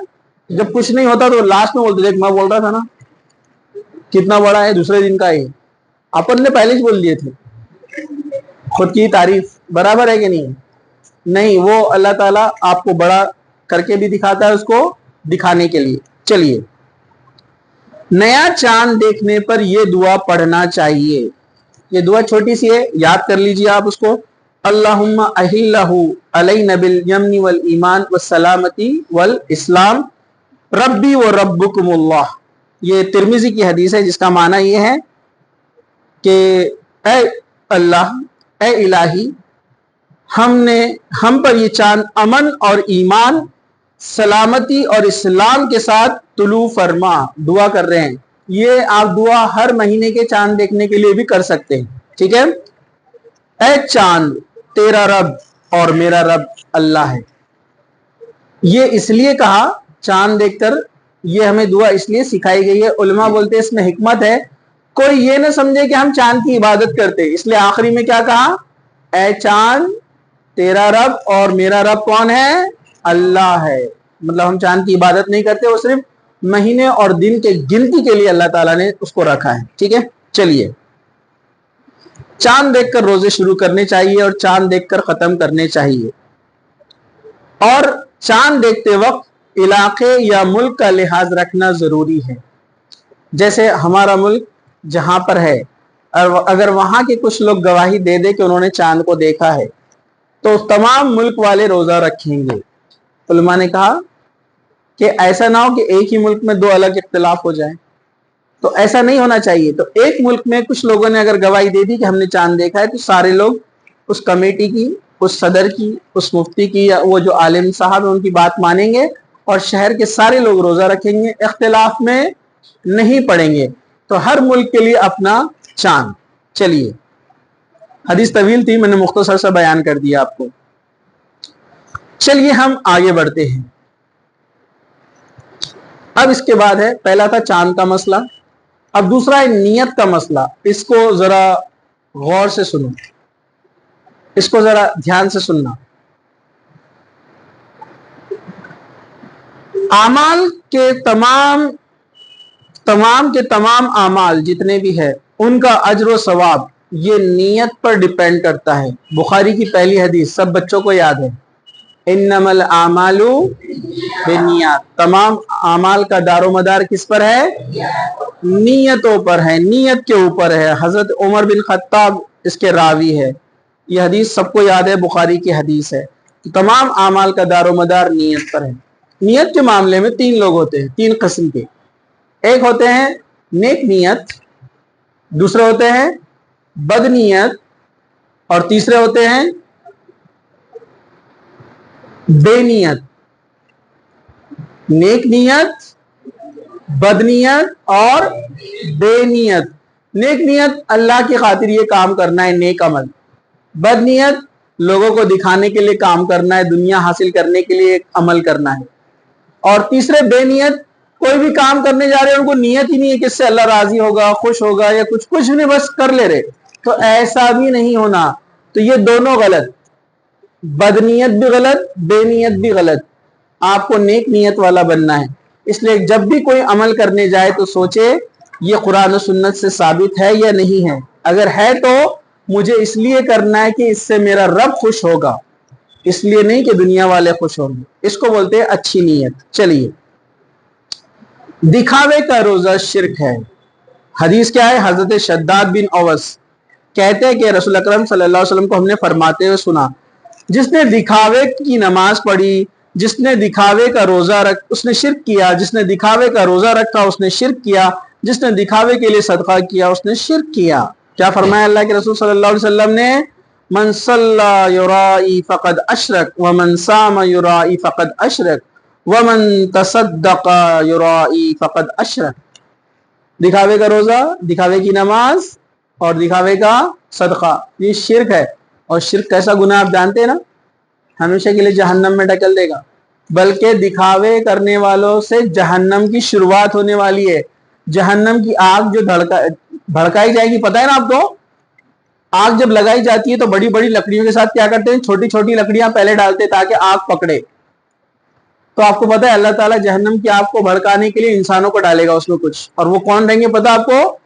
جب کچھ نہیں ہوتا تو لاسٹ میں بولتے، دیکھ میں بول رہا تھا نا کتنا بڑا ہے، دوسرے دن کا ہے، اپن نے پہلے ہی بول دیے تھے۔ خود کی تعریف برابر ہے کہ نہیں؟ نہیں، وہ اللہ تعالیٰ آپ کو بڑا کر کے بھی دکھاتا ہے، اس کو دکھانے کے لیے۔ چلیے، نیا چاند دیکھنے پر یہ دعا پڑھنا چاہیے، یہ دعا چھوٹی سی ہے، یاد کر لیجیے آپ اس کو، اللہم اہلہ علینا بالیمن والایمان والسلامتی والاسلام ربی و ربکم اللہ۔ یہ ترمذی کی حدیث ہے، جس کا معنی یہ ہے کہ اے اللہ، اے الہی، ہم پر یہ چاند امن اور ایمان، سلامتی اور اسلام کے ساتھ طلوع فرما۔ دعا کر رہے ہیں، یہ آپ دعا ہر مہینے کے چاند دیکھنے کے لیے بھی کر سکتے ہیں، ٹھیک ہے؟ اے چاند، تیرا رب اور میرا رب اللہ ہے۔ یہ اس لیے کہا چاند دیکھ کر، یہ ہمیں دعا اس لیے سکھائی گئی ہے، علماء بولتے ہیں اس میں حکمت ہے، کوئی یہ نہ سمجھے کہ ہم چاند کی عبادت کرتے، اس لیے آخری میں کیا کہا؟ اے چاند، تیرا رب اور میرا رب کون ہے؟ اللہ ہے۔ مطلب ہم چاند کی عبادت نہیں کرتے، وہ صرف مہینے اور دن کے گنتی کے لیے اللہ تعالیٰ نے اس کو رکھا ہے، ٹھیک ہے؟ چلیے، چاند دیکھ کر روزے شروع کرنے چاہیے اور چاند دیکھ کر ختم کرنے چاہیے، اور چاند دیکھتے وقت علاقے یا ملک کا لحاظ رکھنا ضروری ہے۔ جیسے ہمارا ملک جہاں پر ہے، اگر وہاں کے کچھ لوگ گواہی دے دے کہ انہوں نے چاند کو دیکھا ہے تو تمام ملک والے روزہ رکھیں گے۔ علماء نے کہا کہ ایسا نہ ہو کہ ایک ہی ملک میں دو الگ اختلاف ہو جائیں، تو ایسا نہیں ہونا چاہیے. تو ایک ملک میں کچھ لوگوں نے اگر گواہی دے دی کہ ہم نے چاند دیکھا ہے، تو سارے لوگ اس کمیٹی کی، اس صدر کی، اس مفتی کی یا وہ جو عالم صاحب ہیں ان کی بات مانیں گے، اور شہر کے سارے لوگ روزہ رکھیں گے، اختلاف میں نہیں پڑیں گے. تو ہر ملک کے لیے اپنا چاند. چلیے، حدیث طویل تھی، میں نے مختصر سا بیان کر دیا آپ کو. چلیے ہم آگے بڑھتے ہیں. اب اس کے بعد ہے، پہلا تھا چاند کا مسئلہ، اب دوسرا ہے نیت کا مسئلہ. اس کو ذرا غور سے سنو، اس کو ذرا دھیان سے سننا. اعمال کے تمام کے تمام اعمال جتنے بھی ہے ان کا اجر و ثواب یہ نیت پر ڈیپینڈ کرتا ہے. بخاری کی پہلی حدیث سب بچوں کو یاد ہے، انما الاعمال بالنیات. تمام اعمال کا دار و مدار کس پر ہے؟ نیتوں پر ہے، نیت کے اوپر ہے. حضرت عمر بن خطاب اس کے راوی ہے. یہ حدیث سب کو یاد ہے، بخاری کی حدیث ہے. تمام اعمال کا دار و مدار نیت پر ہے. نیت کے معاملے میں تین لوگ ہوتے ہیں، تین قسم کے. ایک ہوتے ہیں نیک نیت، دوسرے ہوتے ہیں بد نیت، اور تیسرے ہوتے ہیں بے نیت. نیک نیت، بد نیت اور بے نیت. نیک نیت اللہ کی خاطر یہ کام کرنا ہے، نیک عمل. بد نیت لوگوں کو دکھانے کے لیے کام کرنا ہے، دنیا حاصل کرنے کے لیے عمل کرنا ہے. اور تیسرے بے نیت، کوئی بھی کام کرنے جا رہے ہیں ان کو نیت ہی نہیں ہے کہ اس سے اللہ راضی ہوگا، خوش ہوگا، یا کچھ نہیں، بس کر لے رہے. تو ایسا بھی نہیں ہونا. تو یہ دونوں غلط، بد نیت بھی غلط، بے نیت بھی غلط. آپ کو نیک نیت والا بننا ہے. اس لیے جب بھی کوئی عمل کرنے جائے تو سوچے یہ قرآن و سنت سے ثابت ہے یا نہیں ہے. اگر ہے تو مجھے اس لیے کرنا ہے کہ اس سے میرا رب خوش ہوگا، اس لیے نہیں کہ دنیا والے خوش ہوں گے. اس کو بولتے ہیں اچھی نیت. چلیے، دکھاوے کا روزہ شرک ہے. حدیث کیا ہے؟ حضرت شداد بن اوس کہتے ہیں کہ رسول اکرم صلی اللہ علیہ وسلم کو ہم نے فرماتے ہوئے سنا، جس نے دکھاوے کی نماز پڑھی، جس نے دکھاوے کا روزہ اس نے شرک کیا. جس نے دکھاوے کا روزہ رکھا اس نے شرک کیا. جس نے دکھاوے کے لیے صدقہ کیا اس نے شرک کیا. کیا فرمایا اللہ کے رسول صلی اللہ علیہ وسلم نے؟ من صلی یرائی فقد اشرک ومن صام یرائی فقد اشرک ومن تصدق یرائی فقد اشرک. دکھاوے کا روزہ، دکھاوے کی نماز اور دکھاوے کا صدقہ یہ شرک ہے. اور شرک کیسا گناہ آپ جانتے ہیں نا، ہمیشہ کے لیے جہنم میں ڈھکیل دے گا. بلکہ دکھاوے کرنے والوں سے جہنم کی شروعات ہونے والی ہے. جہنم کی آگ جو بھڑکائی جائے گی، پتہ ہے نا آپ کو؟ آگ جب لگائی جاتی ہے تو بڑی بڑی لکڑیوں کے ساتھ کیا کرتے ہیں؟ چھوٹی چھوٹی لکڑیاں پہلے ڈالتے تاکہ آگ پکڑے. تو آپ کو پتہ ہے اللہ تعالیٰ جہنم کی آگ کو بھڑکانے کے لیے انسانوں کو ڈالے گا اس میں کچھ، اور وہ کون رہیں گے پتہ آپ کو؟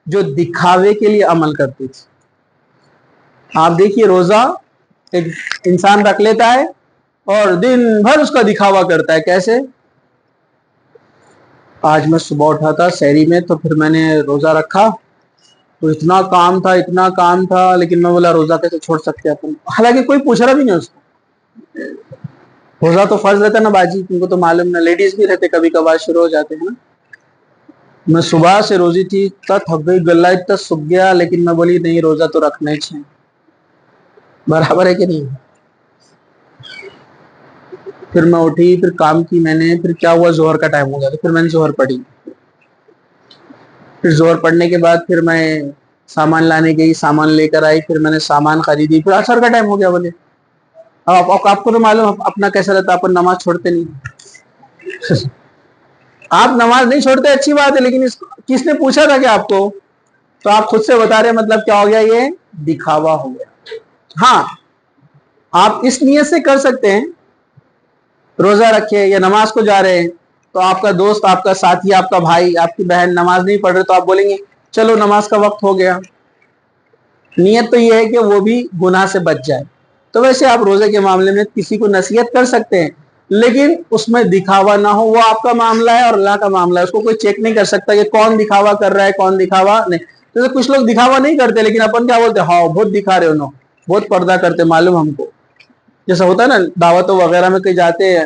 جو دکھاوے کے لیے عمل کرتے تھے. آپ دیکھیے روزہ ایک انسان رکھ لیتا ہے اور دن بھر اس کا دکھاوا کرتا ہے. کیسے؟ آج میں صبح اٹھا تھا سحری میں، تو پھر میں نے روزہ رکھا تو اتنا کام تھا لیکن میں بولا روزہ کیسے چھوڑ سکتے ہیں. حالانکہ کوئی پوچھ رہا بھی نہیں اس کو. روزہ تو فرض رہتا نا باجی، تم کو تو معلوم نا، لیڈیز بھی رہتے کبھی کبھار شروع ہو جاتے ہیں نا. میں صبح سے روزی تھی، اتنا تھک گئی، گلا اتنا سک گیا، لیکن میں بولی نہیں روزہ تو رکھنا ہی چاہیے. برابر ہے کہ نہیں؟ پھر میں اٹھی، پھر کام کی میں نے، پھر کیا ہوا، ظہر کا ٹائم ہو گیا تو پھر میں نے ظہر پڑھی. پھر ظہر پڑھنے کے بعد پھر میں سامان لانے گئی، سامان لے کر آئی، پھر میں نے سامان خریدی، پھر عصر کا ٹائم ہو گیا. بولے آپ کو تو معلوم اپنا کیسا رہتا، آپ نماز چھوڑتے نہیں. آپ نماز نہیں چھوڑتے اچھی بات ہے، لیکن کس نے پوچھا تھا کہ آپ کو؟ تو آپ خود سے بتا رہے، مطلب کیا ہو گیا؟ یہ دکھاوا ہو گیا. ہاں، آپ اس نیت سے کر سکتے ہیں، روزہ رکھے یا نماز کو جا رہے ہیں تو آپ کا دوست، آپ کا ساتھی، آپ کا بھائی، آپ کی بہن نماز نہیں پڑھ رہے تو آپ بولیں گے چلو نماز کا وقت ہو گیا. نیت تو یہ ہے کہ وہ بھی گناہ سے بچ جائے. تو ویسے آپ روزے کے معاملے میں کسی کو نصیحت کر سکتے ہیں، لیکن اس میں دکھاوا نہ ہو. وہ آپ کا معاملہ ہے اور اللہ کا معاملہ ہے، اس کو کوئی چیک نہیں کر سکتا کہ کون دکھاوا کر رہا ہے کون دکھاوا نہیں. جیسے کچھ لوگ دکھاوا نہیں کرتے لیکن اپن کیا بولتے ہیں، ہاں بہت دکھا رہے ہو، بہت پردہ کرتے، معلوم ہم کو. جیسا ہوتا ہے نا دعوتوں وغیرہ میں کہیں جاتے ہیں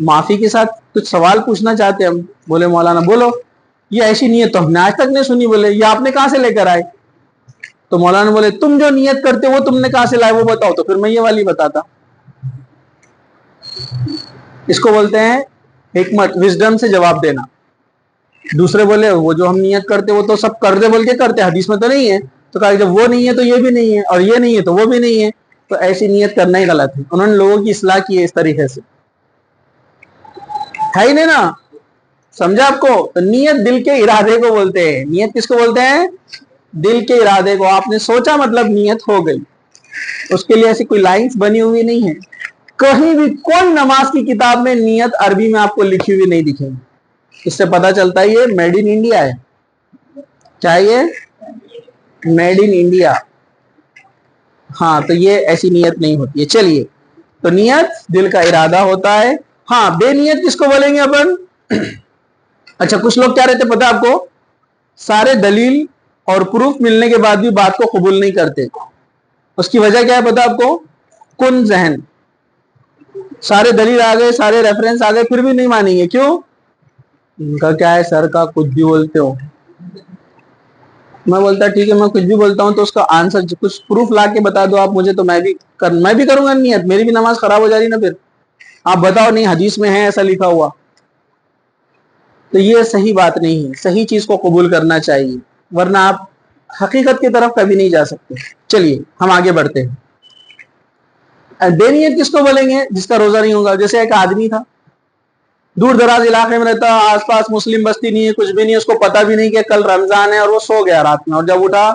معافی کے ساتھ کچھ سوال پوچھنا چاہتے ہیں ہم. بولے مولانا بولو. یہ ایسی نیت تو ہم نے آج تک نہیں سنی. بولے یہ آپ نے کہاں سے لے کر آئے؟ تو مولانا بولے تم جو نیت کرتے وہ تم نے کہاں سے لائے وہ بتاؤ. تو پھر میں یہ والی بتاتا. اس کو بولتے ہیں حکمت، وزڈم سے جواب دینا. دوسرے بولے وہ جو ہم نیت کرتے وہ تو سب کر دے بول کے کرتے، حدیث میں تو نہیں ہے. تو کہا جب وہ نہیں ہے تو یہ بھی نہیں ہے، اور یہ نہیں ہے تو وہ بھی نہیں ہے. تو ایسی نیت کرنا ہی غلط ہے. انہوں نے لوگوں کی اصلاح کی ہے اس طریقے سے. ہے ہی نہیں نا. سمجھا آپ کو؟ تو نیت دل کے ارادے کو بولتے ہیں. نیت کس کو بولتے ہیں؟ دل کے ارادے کو. آپ نے سوچا مطلب نیت ہو گئی. اس کے لیے ایسی کوئی لائنز بنی ہوئی نہیں ہے. کہیں بھی کوئی نماز کی کتاب میں نیت عربی میں آپ کو لکھی ہوئی نہیں دکھے گی. اس سے پتا چلتا ہے یہ میڈ ان انڈیا ہے. کیا یہ میڈ ان انڈیا؟ ہاں تو یہ ایسی نیت نہیں ہوتی ہے. چلیے تو نیت دل کا ارادہ ہوتا ہے. ہاں بے نیت کس کو بولیں گے اپن؟ اچھا کچھ لوگ کیا رہتے پتا آپ کو؟ سارے دلیل اور پروف ملنے کے بعد بھی بات کو قبول نہیں کرتے. اس کی وجہ کیا ہے پتا آپ کو؟ کن ذہن. سارے دلیل آ گئے، سارے ریفرنس آ گئے، پھر بھی نہیں مانیں گے. کیوں؟ ان کا کیا ہے سر کا کچھ بھی بولتے ہو. میں بولتا ٹھیک ہے میں کچھ بھی بولتا ہوں تو اس کا آنسر کچھ پروف لا کے بتا دو آپ مجھے، تو میں بھی کروں گا نیت. میری بھی نماز خراب ہو جا رہی نا. پھر آپ بتاؤ نہیں حدیث میں ہے ایسا لکھا ہوا. تو یہ صحیح بات نہیں ہے. صحیح چیز کو قبول کرنا چاہیے، ورنہ آپ حقیقت کی طرف کبھی نہیں جا سکتے. چلیے ہم آگے بڑھتے ہیں. بے نیت کس کو بولیں گے؟ جس کا روزہ نہیں ہوگا. جیسے ایک آدمی تھا دور دراز علاقے میں رہتا، آس پاس مسلم بستی نہیں ہے، کچھ بھی نہیں، اس کو پتا بھی نہیں کہ کل رمضان ہے، اور وہ سو گیا رات میں، اور جب اٹھا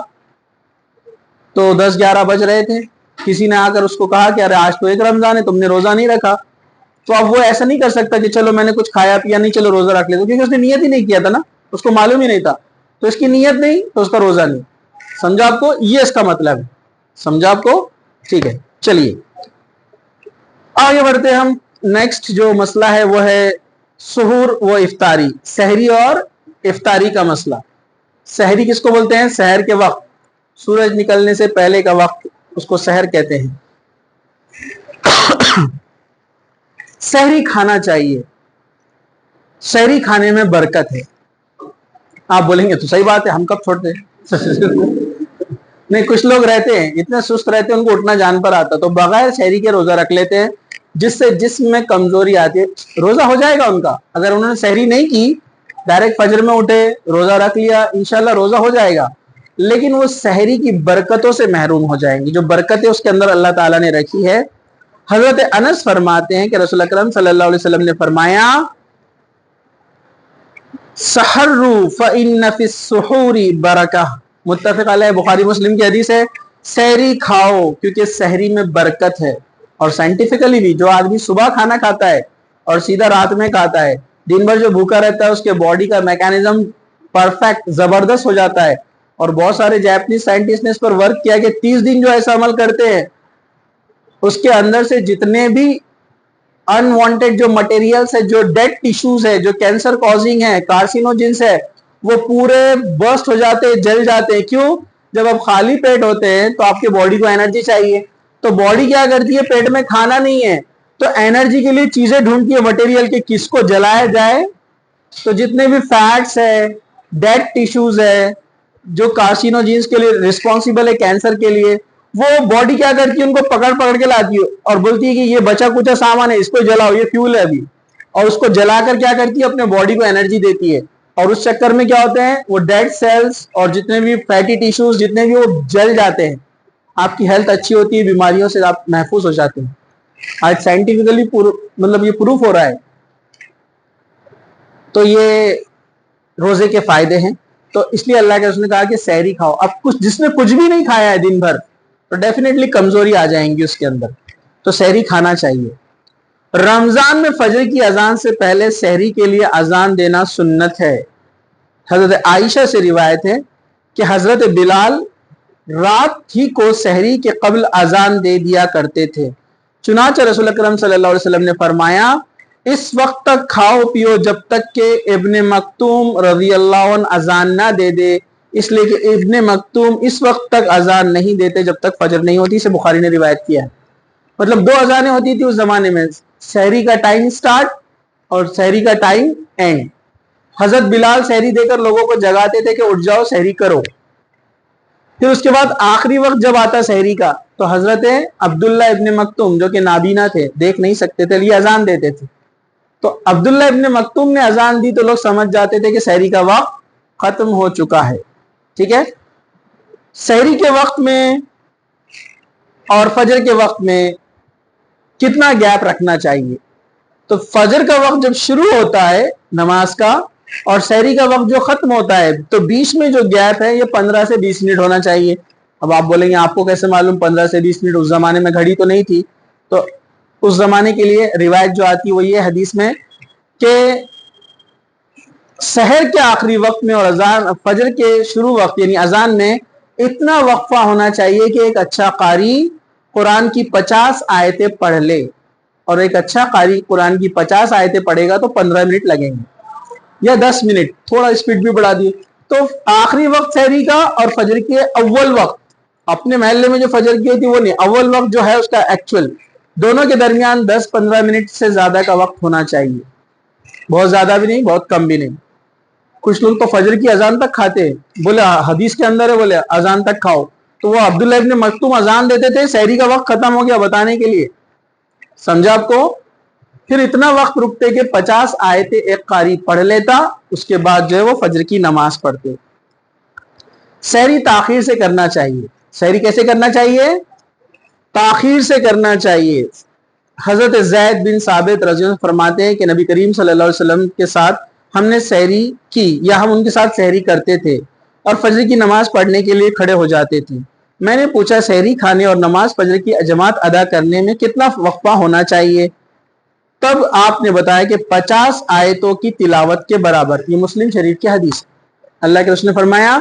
تو 10-11 بج رہے تھے. کسی نے آ کر اس کو کہا کہ ارے آج تو ایک رمضان ہے، تم نے روزہ نہیں رکھا. تو اب وہ ایسا نہیں کر سکتا کہ چلو میں نے کچھ کھایا پیا نہیں، چلو روزہ رکھ لیتا، کیونکہ اس نے نیت ہی نہیں کیا تھا نا. اس کو معلوم ہی نہیں تھا. تو اس کی نیت نہیں تو اس کا روزہ نہیں. سمجھا آپ کو؟ یہ اس کا مطلب ہے. سمجھا آپ کو؟ ٹھیک ہے. چلیے آگے بڑھتے ہم. نیکسٹ جو مسئلہ ہے وہ ہے سحور و افطاری. سحری اور افطاری کا مسئلہ. سحری کس کو بولتے ہیں؟ سحر کے وقت، سورج نکلنے سے پہلے کا وقت، اس کو سحر کہتے ہیں. سحری کھانا چاہیے. سحری کھانے میں برکت ہے. آپ بولیں گے تو صحیح بات ہے، ہم کب چھوڑتے ہیں؟ نہیں کچھ لوگ رہتے ہیں اتنے سست رہتے ہیں ان کو اٹھنا جان پر آتا تو بغیر سحری کے روزہ رکھ لیتے ہیں، جس سے جسم میں کمزوری آتی ہے. روزہ ہو جائے گا ان کا. اگر انہوں نے سحری نہیں کی، ڈائریکٹ فجر میں اٹھے روزہ رکھ لیا، انشاءاللہ روزہ ہو جائے گا، لیکن وہ سحری کی برکتوں سے محروم ہو جائیں گی. جو برکتیں اس کے اندر اللہ تعالیٰ نے رکھی ہے. حضرت انس فرماتے ہیں کہ رسول اکرم صلی اللہ علیہ وسلم نے فرمایا سحروا فإن فی السحور برکہ. متفق علیہ، بخاری مسلم کی حدیث ہے. سحری کھاؤ کیونکہ سحری میں برکت ہے. اور سائنٹیفکلی بھی جو آدمی صبح کھانا کھاتا ہے اور سیدھا رات میں کھاتا ہے، دن بھر جو بھوکا رہتا ہے اس کے باڈی کا میکانزم پرفیکٹ زبردست ہو جاتا ہے. اور بہت سارے جاپنیز سائنٹسٹ نے اس پر ورک کیا کہ 30 دن جو ایسا عمل کرتے ہیں اس کے اندر سے جتنے بھی انوانٹیڈ جو مٹیریلز ہے، جو ڈیڈ ٹیشوز ہے، جو کینسر کازنگ ہے، کارسینوجنس ہے، وہ پورے برسٹ ہو جاتے ہیں، جل جاتے ہیں. کیوں؟ جب آپ خالی پیٹ ہوتے ہیں تو آپ کے باڈی کو انرجی چاہیے. تو باڈی کیا کرتی ہے؟ پیٹ میں کھانا نہیں ہے تو انرجی کے لیے چیزیں ڈھونڈتی ہے مٹیریل کے، کس کو جلایا جائے. تو جتنے بھی فیٹس ہے، ڈیڈ ٹیشوز ہے، جو کارسینوجنس کے لیے ریسپانسیبل ہے کینسر کے لیے، وہ باڈی کیا کرتی ہے؟ ان کو پکڑ کے لاتی ہے اور بولتی ہے کہ یہ بچا کچا سامان ہے، اس کو جلاؤ، یہ فیول ہے ابھی. اور اس کو جلا کر کیا کرتی ہے؟ اپنے باڈی کو انرجی دیتی ہے. اور اس چکر میں کیا ہوتے ہیں؟ وہ ڈیڈ سیلز اور جتنے بھی فیٹی ٹیشوز جتنے بھی وہ جل جاتے ہیں. آپ کی ہیلتھ اچھی ہوتی ہے، بیماریوں سے آپ محفوظ ہو جاتے ہیں. آج سائنٹیفکلی مطلب یہ پروف ہو رہا ہے. تو یہ روزے کے فائدے ہیں. تو اس لیے اللہ کے رسول نے کہا کہ سحری کھاؤ. اب جس نے کچھ بھی نہیں کھایا ہے دن بھر تو ڈیفینیٹلی کمزوری آ جائیں گی اس کے اندر. تو سحری کھانا چاہیے. رمضان میں فجر کی اذان سے پہلے سحری کے لیے اذان دینا سنت ہے. حضرت عائشہ سے روایت ہے کہ حضرت بلال رات ہی کو سحری کے قبل اذان دے دیا کرتے تھے. چنانچہ رسول اکرم صلی اللہ علیہ وسلم نے فرمایا اس وقت تک کھاؤ پیو جب تک کہ ابن مکتوم رضی اللہ عنہ اذان نہ دے دے، اس لیے کہ ابن مکتوم اس وقت تک اذان نہیں دیتے جب تک فجر نہیں ہوتی. اسے بخاری نے روایت کیا ہے. مطلب 2 اذانیں ہوتی تھی اس زمانے میں، سحری کا ٹائم سٹارٹ اور سحری کا ٹائم اینڈ. حضرت بلال سحری دے کر لوگوں کو جگاتے تھے کہ اٹھ جاؤ سحری کرو. پھر اس کے بعد آخری وقت جب آتا سحری کا تو حضرت عبداللہ ابن مکتوم جو کہ نابینا تھے, دیکھ نہیں سکتے تھے, یہ اذان دیتے تھے. تو عبداللہ ابن مکتوم نے اذان دی تو لوگ سمجھ جاتے تھے کہ سحری کا وقت ختم ہو چکا ہے. ٹھیک ہے. سحری کے وقت میں اور فجر کے وقت میں کتنا گیپ رکھنا چاہیے؟ تو فجر کا وقت جب شروع ہوتا ہے نماز کا اور سحری کا وقت جو ختم ہوتا ہے تو بیچ میں جو گیپ ہے یہ 15 سے 20 منٹ ہونا چاہیے. اب آپ بولیں گے آپ کو کیسے معلوم 15 سے 20 منٹ؟ اس زمانے میں گھڑی تو نہیں تھی. تو اس زمانے کے لیے روایت جو آتی وہ یہ حدیث میں کہ سحر کے آخری وقت میں اور اذان فجر کے شروع وقت یعنی اذان میں اتنا وقفہ ہونا چاہیے کہ ایک اچھا قاری قرآن کی 50 آیتیں پڑھ لے, اور ایک اچھا قاری قرآن کی 50 آیتیں پڑھے گا تو 15 منٹ لگیں گے یا 10 منٹ, تھوڑا اسپیڈ بھی بڑھا دیے. تو آخری وقت سحری کا اور فجر کے اول وقت, اپنے محلے میں جو فجر کی ہوتی وہ نہیں, اول وقت جو ہے اس کا ایکچوئل, دونوں کے درمیان 10-15 منٹ سے زیادہ کا وقت ہونا چاہیے. بہت زیادہ بھی نہیں, بہت کم بھی نہیں. کچھ لوگ تو فجر کی اذان تک کھاتے ہیں, بولے حدیث کے اندر ہے بولے اذان تک کھاؤ. تو وہ عبداللہ ابن مکتوم اذان دیتے تھے سحری کا وقت ختم ہو گیا بتانے کے لیے, سمجھا آپ کو؟ پھر اتنا وقت رکتے کہ 50 آیتیں ایک قاری پڑھ لیتا, اس کے بعد جو ہے وہ فجر کی نماز پڑھتے. سحری تاخیر سے کرنا چاہیے. سحری کیسے کرنا چاہیے؟ تاخیر سے کرنا چاہیے. حضرت زید بن ثابت رضی اللہ عنہ فرماتے ہیں کہ نبی کریم صلی اللہ علیہ وسلم کے ساتھ ہم نے سحری کی یا ہم ان کے ساتھ سحری کرتے تھے اور فجر کی نماز پڑھنے کے لیے کھڑے ہو جاتے تھے. میں نے پوچھا سحری کھانے اور نماز فجر کی جماعت ادا کرنے میں کتنا وقفہ ہونا چاہیے؟ تب آپ نے بتایا کہ 50 آیتوں کی تلاوت کے برابر. یہ مسلم شریف کی حدیث. اللہ کے رسول نے فرمایا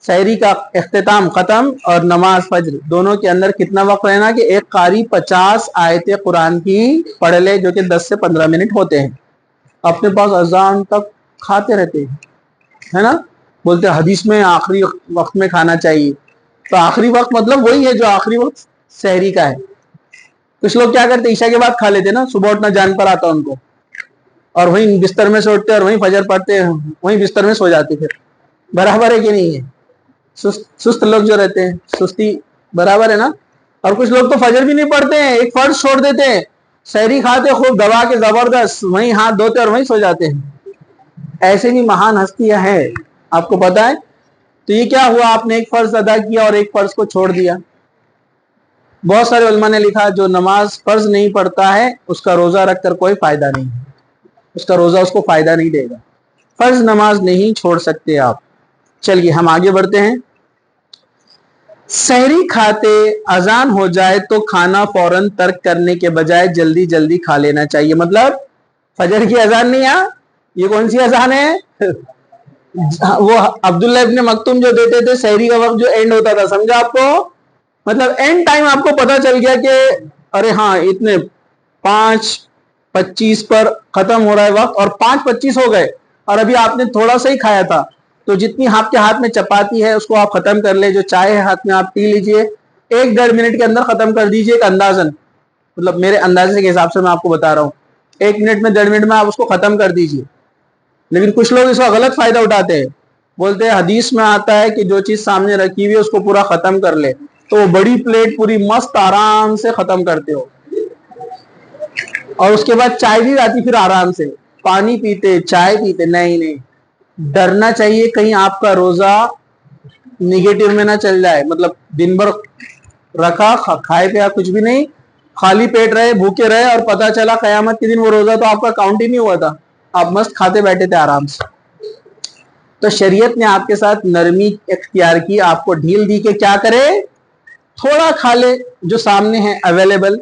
سحری کا اختتام ختم اور نماز فجر دونوں کے اندر کتنا وقت رہنا کہ ایک قاری 50 آیتیں قرآن کی پڑھ لے جو کہ 10 سے 15 منٹ ہوتے ہیں. اپنے پاس اذان تک کھاتے رہتے ہیں, ہے نا, بولتے حدیث میں آخری وقت میں کھانا چاہیے. تو آخری وقت مطلب وہی ہے جو آخری وقت سحری کا ہے. کچھ لوگ کیا کرتے عشاء کے بعد کھا لیتے نا, صبح اٹھنا جان پر آتا ان کو, اور وہیں بستر میں سے اٹھتے اور وہیں فجر پڑھتے وہیں بستر میں سو جاتے. پھر برابر ہے کہ نہیں ہے؟ سست لوگ جو رہتے ہیں, سستی برابر ہے نا. اور کچھ لوگ تو فجر بھی نہیں پڑھتے ہیں, ایک فرض چھوڑ دیتے ہیں, سحری کھاتے خوب دبا کے زبردست وہیں ہاتھ دھوتے اور وہیں سو جاتے ہیں. ایسے بھی مہان ہستیاں ہیں, آپ کو پتا ہے. تو یہ کیا ہوا, آپ نے ایک فرض ادا کیا اور ایک فرض کو چھوڑ دیا. بہت سارے علماء نے لکھا جو نماز فرض نہیں پڑھتا ہے اس کا روزہ رکھ کر کوئی فائدہ نہیں, اس کا روزہ اس کو فائدہ نہیں دے گا. فرض نماز نہیں چھوڑ سکتے آپ. چلیے ہم آگے بڑھتے ہیں. سحری کھاتے اذان ہو جائے تو کھانا فوراً ترک کرنے کے بجائے جلدی جلدی کھا لینا چاہیے. مطلب فجر کی اذان نہیں, یہ کون سی اذان ہے؟ وہ عبداللہ ابن مکتوم جو دیتے تھے سحری کا وقت جو اینڈ ہوتا تھا, سمجھا آپ کو؟ مطلب اینڈ ٹائم آپ کو پتا چل گیا کہ ارے ہاں اتنے 5:25 پر ختم ہو رہا ہے وقت, اور 5:25 ہو گئے اور ابھی آپ نے تھوڑا سا ہی کھایا تھا. تو جتنی آپ کے ہاتھ میں چپاتی ہے اس کو آپ ختم کر لیں, جو چائے ہے ہاتھ میں آپ پی لیجئے, 1-1.5 منٹ کے اندر ختم کر دیجئے. ایک اندازن, مطلب میرے اندازے کے حساب سے میں آپ کو بتا رہا ہوں, 1 منٹ میں 1.5 منٹ میں آپ اس کو ختم کر دیجئے. لیکن کچھ لوگ اس کا غلط فائدہ اٹھاتے ہیں, بولتے ہیں حدیث میں آتا ہے کہ جو چیز سامنے رکھی ہوئی ہے اس کو پورا ختم کر لے, تو وہ بڑی پلیٹ پوری مست آرام سے ختم کرتے ہو, اور اس کے بعد چائے بھی آتی پھر آرام سے, پانی پیتے چائے پیتے. نہیں, ڈرنا چاہیے کہیں آپ کا روزہ نیگیٹو میں نہ چل جائے. مطلب دن بھر رکھا, کھائے پیا کچھ بھی نہیں, خالی پیٹ رہے, بھوکے رہے, اور پتا چلا قیامت کے دن وہ روزہ تو آپ کا کاؤنٹ ہی نہیں ہوا تھا, آپ مست کھاتے بیٹھے تھے آرام سے. تو شریعت نے آپ کے ساتھ نرمی اختیار کی, آپ کو ڈھیل دی کہ کیا کرے, تھوڑا کھا لے جو سامنے ہے اویلیبل,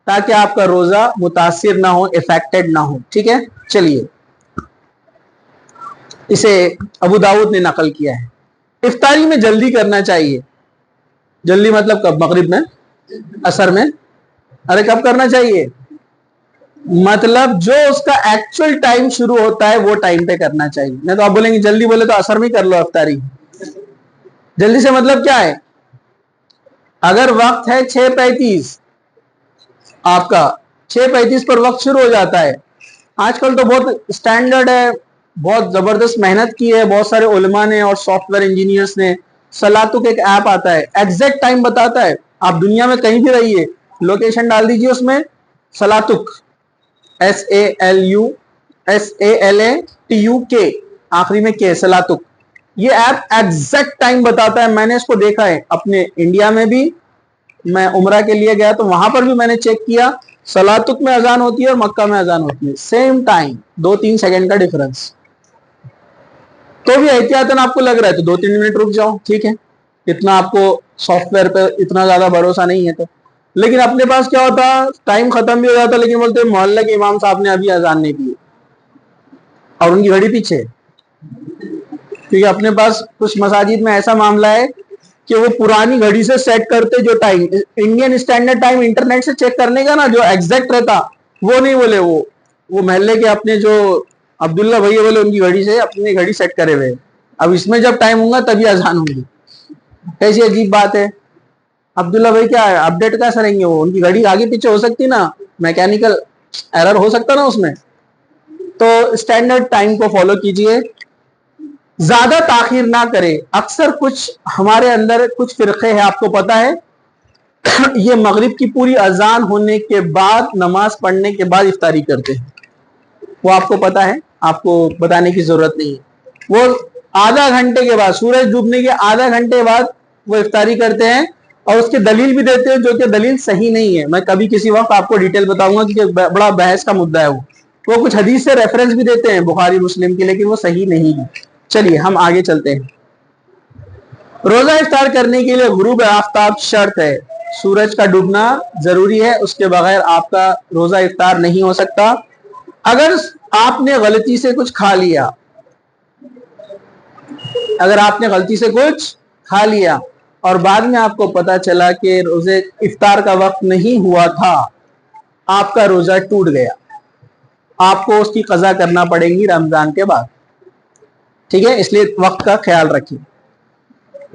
تاکہ آپ کا روزہ متاثر نہ ہو, افیکٹڈ نہ ہو. ٹھیک ہے, چلیے. اسے ابو داؤد نے نقل کیا ہے. افطاری میں جلدی کرنا چاہیے. جلدی مطلب کب؟ مغرب میں, عصر میں. ارے کب کرنا چاہیے؟ مطلب جو اس کا ایکچوئل ٹائم شروع ہوتا ہے وہ ٹائم پہ کرنا چاہیے. نہیں تو آپ بولیں گے جلدی بولے تو عصر میں کر لو افطاری. جلدی سے مطلب کیا ہے؟ اگر وقت ہے 6:35 آپ کا, 6:35 پر وقت شروع ہو جاتا ہے, آج کل تو بہت اسٹینڈرڈ ہے, بہت زبردست محنت کی ہے بہت سارے علماء نے اور سافٹ ویئر انجینئرس نے. سلاتک ایک ایپ آتا ہے, ایگزیکٹ ٹائم بتاتا ہے. آپ دنیا میں کہیں بھی رہیے, لوکیشن ڈال دیجیے اس میں, سلاتک SALATUK, آخری میں کے, سلاتک. یہ ایپ ایگزیکٹ ٹائم بتاتا ہے. میں نے اس کو دیکھا ہے اپنے انڈیا میں بھی, میں عمرہ کے لیے گیا تو وہاں پر بھی میں نے چیک کیا, سلاتک میں اذان ہوتی ہے اور مکہ میں اذان ہوتی ہے, سیم ٹائم, 2-3 سیکنڈ کا ڈفرنس. تو بھی احتیاطاً آپ کو لگ رہا ہے تو 2-3 منٹ رک جاؤ, ٹھیک ہے, اتنا آپ کو سافٹ ویئر پہ اتنا زیادہ بھروسہ نہیں ہے تو. لیکن اپنے پاس کیا ہوتا, ٹائم ختم بھی ہو جاتا لیکن بولتے محلے کے امام صاحب نے ابھی اذان نہیں کی اور ان کی گھڑی پیچھے. کیونکہ اپنے پاس کچھ مساجد میں ایسا معاملہ ہے کہ وہ پرانی گھڑی سے سیٹ کرتے جو time, Indian standard time internet سے چیک کرنے کا نا جو ایگزیکٹ رہتا وہ نہیں بولے, وہ محلے کے اپنے جو عبداللہ بھائی بولے ان کی گھڑی سے اپنی گھڑی سیٹ کرے ہوئے. اب اس میں جب ٹائم ہوگا تبھی اذان ہوگی. ایسی عجیب بات ہے. عبداللہ بھائی کیا اپڈیٹ کیسے رہیں گے, وہ ان کی گھڑی آگے پیچھے ہو سکتی نا, میکینیکل ایرر ہو سکتا نا اس میں. تو اسٹینڈرڈ ٹائم کو فالو کیجئے, زیادہ تاخیر نہ کرے. اکثر کچھ ہمارے اندر کچھ فرقے ہیں, آپ کو پتا ہے, یہ مغرب کی پوری اذان ہونے کے بعد نماز پڑھنے کے بعد افطاری کرتے ہیں. وہ آپ کو پتا ہے, آپ کو بتانے کی ضرورت نہیں ہے. وہ آدھا گھنٹے کے بعد, سورج ڈوبنے کے آدھا گھنٹے بعد وہ افطاری کرتے ہیں اور اس کی دلیل بھی دیتے ہیں جو کہ دلیل صحیح نہیں ہے. میں کبھی کسی وقت آپ کو ڈیٹیل بتاؤں گا کیونکہ بڑا بحث کا مدعا ہے. وہ کچھ حدیث سے ریفرنس بھی دیتے ہیں بخاری مسلم کی, لیکن وہ صحیح نہیں ہے. چلیے ہم آگے چلتے ہیں. روزہ افطار کرنے کے لیے غروب آفتاب شرط ہے, سورج کا ڈوبنا ضروری ہے, اس کے بغیر آپ کا روزہ افطار نہیں ہو سکتا. اگر آپ نے غلطی سے کچھ کھا لیا, اگر آپ نے غلطی سے کچھ کھا لیا اور بعد میں آپ کو پتا چلا کہ روزے افطار کا وقت نہیں ہوا تھا, آپ کا روزہ ٹوٹ گیا, آپ کو اس کی قضا کرنا پڑے گی رمضان کے بعد, ٹھیک ہے. اس لیے وقت کا خیال رکھیں.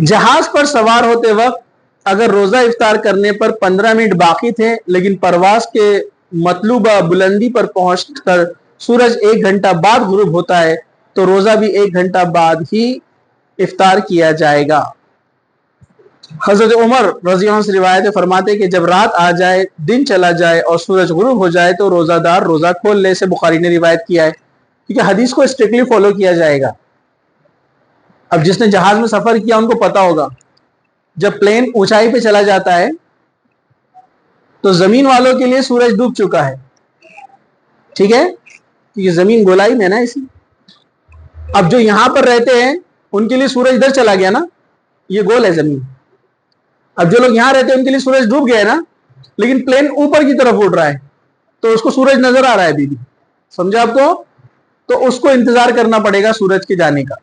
جہاز پر سوار ہوتے وقت اگر روزہ افطار کرنے پر 15 منٹ باقی تھے لیکن پرواز کے مطلوبہ بلندی پر پہنچ کر سورج 1 گھنٹہ بعد غروب ہوتا ہے تو روزہ بھی 1 گھنٹہ بعد ہی افطار کیا جائے گا. حضرت عمر رضی اللہ عنہ سے روایت فرماتے کہ جب رات آ جائے, دن چلا جائے اور سورج غروب ہو جائے تو روزہ دار روزہ کھول لے. سے بخاری نے روایت کیا ہے, کیونکہ حدیث کو اسٹرکٹلی فالو کیا جائے گا. اب جس نے جہاز میں سفر کیا ان کو پتا ہوگا, جب پلین اونچائی پہ چلا جاتا ہے تو زمین والوں کے لیے سورج ڈوب چکا ہے, ٹھیک ہے, کیونکہ زمین گولائی میں نا اسی. اب جو یہاں پر رہتے ہیں ان کے لیے سورج ادھر چلا گیا نا, یہ گول ہے زمین. اب جو لوگ یہاں رہتے ہیں ان کے لیے سورج ڈوب گیا ہے نا, لیکن پلین اوپر کی طرف اڑ رہا ہے تو اس کو سورج نظر آ رہا ہے ابھی بھی, سمجھا آپ کو. تو اس کو انتظار کرنا پڑے گا سورج کے جانے کا,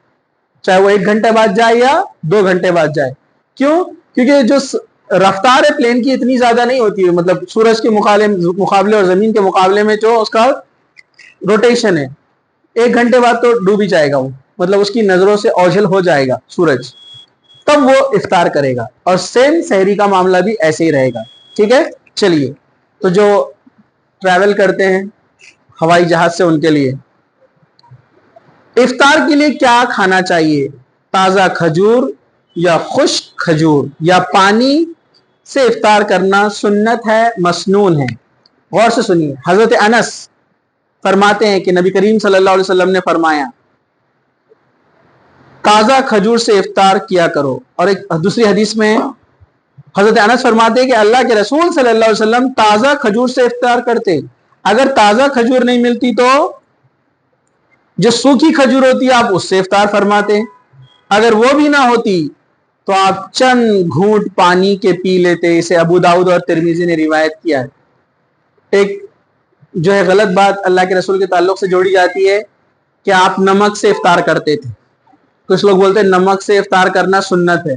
چاہے وہ 1 گھنٹے بعد جائے یا 2 گھنٹے بعد جائے. کیوں؟ کیونکہ جو رفتار ہے پلین کی اتنی زیادہ نہیں ہوتی ہے, مطلب سورج کے مقابلے اور زمین کے مقابلے میں جو اس کا روٹیشن ہے, 1 گھنٹے بعد تو ڈوب ہی جائے گا وہ, مطلب اس کی نظروں سے اوجھل ہو جائے گا سورج, تب وہ افطار کرے گا. اور سیم سحری کا معاملہ بھی ایسے ہی رہے گا, ٹھیک ہے. چلیے, تو جو ٹریول کرتے ہیں ہوائی جہاز سے ان کے لیے افطار کے لیے کیا کھانا چاہیے؟ تازہ کھجور یا خشک کھجور یا پانی سے افطار کرنا سنت ہے, مسنون ہے. غور سے سنیے, حضرت انس فرماتے ہیں کہ نبی کریم صلی اللہ علیہ وسلم نے فرمایا تازہ کھجور سے افطار کیا کرو. اور ایک دوسری حدیث میں حضرت انس فرماتے ہیں کہ اللہ کے رسول صلی اللہ علیہ وسلم تازہ کھجور سے افطار کرتے. اگر تازہ کھجور نہیں ملتی تو جو سوکھی کھجور ہوتی ہے آپ اس سے افطار فرماتے. اگر وہ بھی نہ ہوتی تو آپ چند گھونٹ پانی کے پی لیتے. اسے ابو داؤد اور ترمذی نے روایت کیا ہے. ایک جو ہے غلط بات اللہ کے رسول کے تعلق سے جوڑی جاتی ہے کہ آپ نمک سے افطار کرتے تھے. کچھ لوگ بولتے ہیں نمک سے افطار کرنا سنت ہے.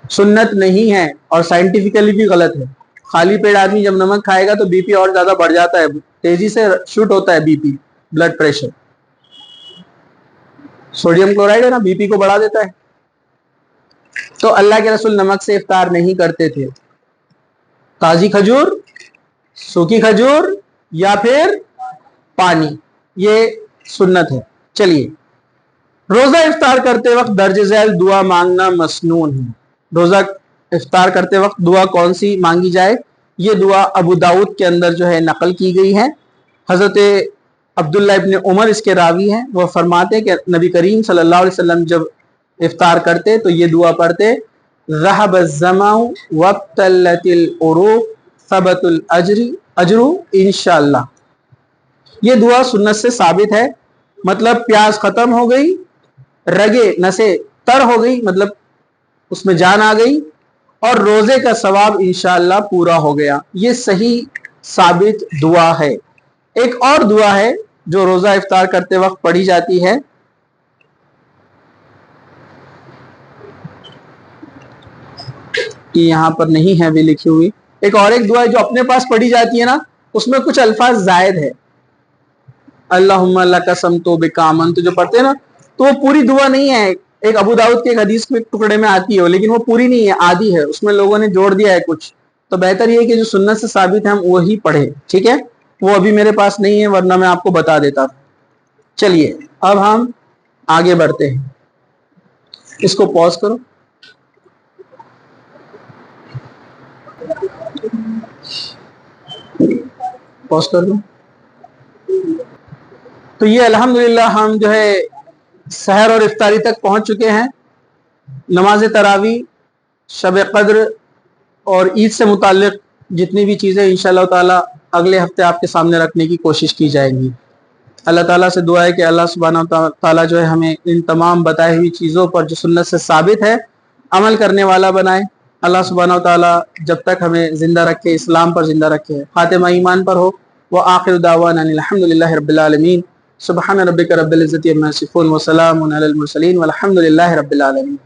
سنت نہیں ہے اور سائنٹیفیکلی بھی غلط ہے. خالی پیٹ آدمی جب نمک کھائے گا تو بی پی اور زیادہ بڑھ جاتا ہے, تیزی سے شوٹ ہوتا ہے B P, blood pressure. Sodium chloride ہے نا, بی پی کو بڑھا دیتا ہے. تو اللہ کے رسول نمک سے افطار نہیں کرتے تھے. تازی کھجور, سوکھی کھجور یا پھر پانی، یہ سنت ہے۔ چلیے، روزہ افطار کرتے وقت درج ذیل دعا مانگنا مسنون ہے۔ روزہ افطار کرتے وقت دعا کون سی مانگی جائے؟ یہ دعا ابو داؤد کے اندر جو ہے نقل کی گئی ہے۔ حضرت عبداللہ ابن عمر اس کے راوی ہیں، وہ فرماتے کہ نبی کریم صلی اللہ علیہ وسلم جب افطار کرتے تو یہ دعا پڑھتے، ذہب الظمأ وابتلت العروق ثبت الاجر انشاءاللہ۔ یہ دعا سنت سے ثابت ہے، مطلب پیاس ختم ہو گئی، رگے نسیں تر ہو گئی، مطلب اس میں جان آ گئی، اور روزے کا ثواب انشاءاللہ پورا ہو گیا۔ یہ صحیح ثابت دعا ہے۔ ایک اور دعا ہے جو روزہ افطار کرتے وقت پڑھی جاتی ہے، یہاں پر نہیں ہے بھی لکھی ہوئی۔ ایک دعا ہے جو اپنے پاس پڑھی جاتی ہے نا، اس میں کچھ الفاظ زائد ہے، اللہم لک صمت بک آمنت جو پڑھتے ہیں نا، تو وہ پوری دعا نہیں ہے۔ ایک ابو داؤد کے ایک حدیث میں ٹکڑے میں آتی ہے، لیکن وہ پوری نہیں ہے، آدھی ہے، اس میں لوگوں نے جوڑ دیا ہے کچھ۔ تو بہتر یہ ہے کہ جو سنت سے ثابت ہے ہم وہی پڑھیں، ٹھیک ہے؟ وہ ابھی میرے پاس نہیں ہے، ورنہ میں آپ کو بتا دیتا۔ چلیے اب ہم آگے بڑھتے ہیں، اس کو پاز کرو۔ پاز کر دو۔ تو یہ الحمدللہ ہم جو ہے سحر اور افطاری تک پہنچ چکے ہیں۔ نماز تراویح، شب قدر اور عید سے متعلق جتنی بھی چیزیں انشاءاللہ تعالی اگلے ہفتے آپ کے سامنے رکھنے کی کوشش کی جائے گی۔ اللہ تعالیٰ سے دعا ہے کہ اللہ سبحانہ تعالیٰ جو ہے ہمیں ان تمام بتائی ہوئی چیزوں پر جو سنت سے ثابت ہے عمل کرنے والا بنائے۔ اللہ سبحانہ تعالیٰ جب تک ہمیں زندہ رکھے، اسلام پر زندہ رکھے، خاتمہ ایمان پر ہو۔ وآخر دعوانا الحمدللہ رب العالمین، سبحان ربک رب العزت عما یصفون وسلام علی المرسلین والحمدللہ رب العالمین۔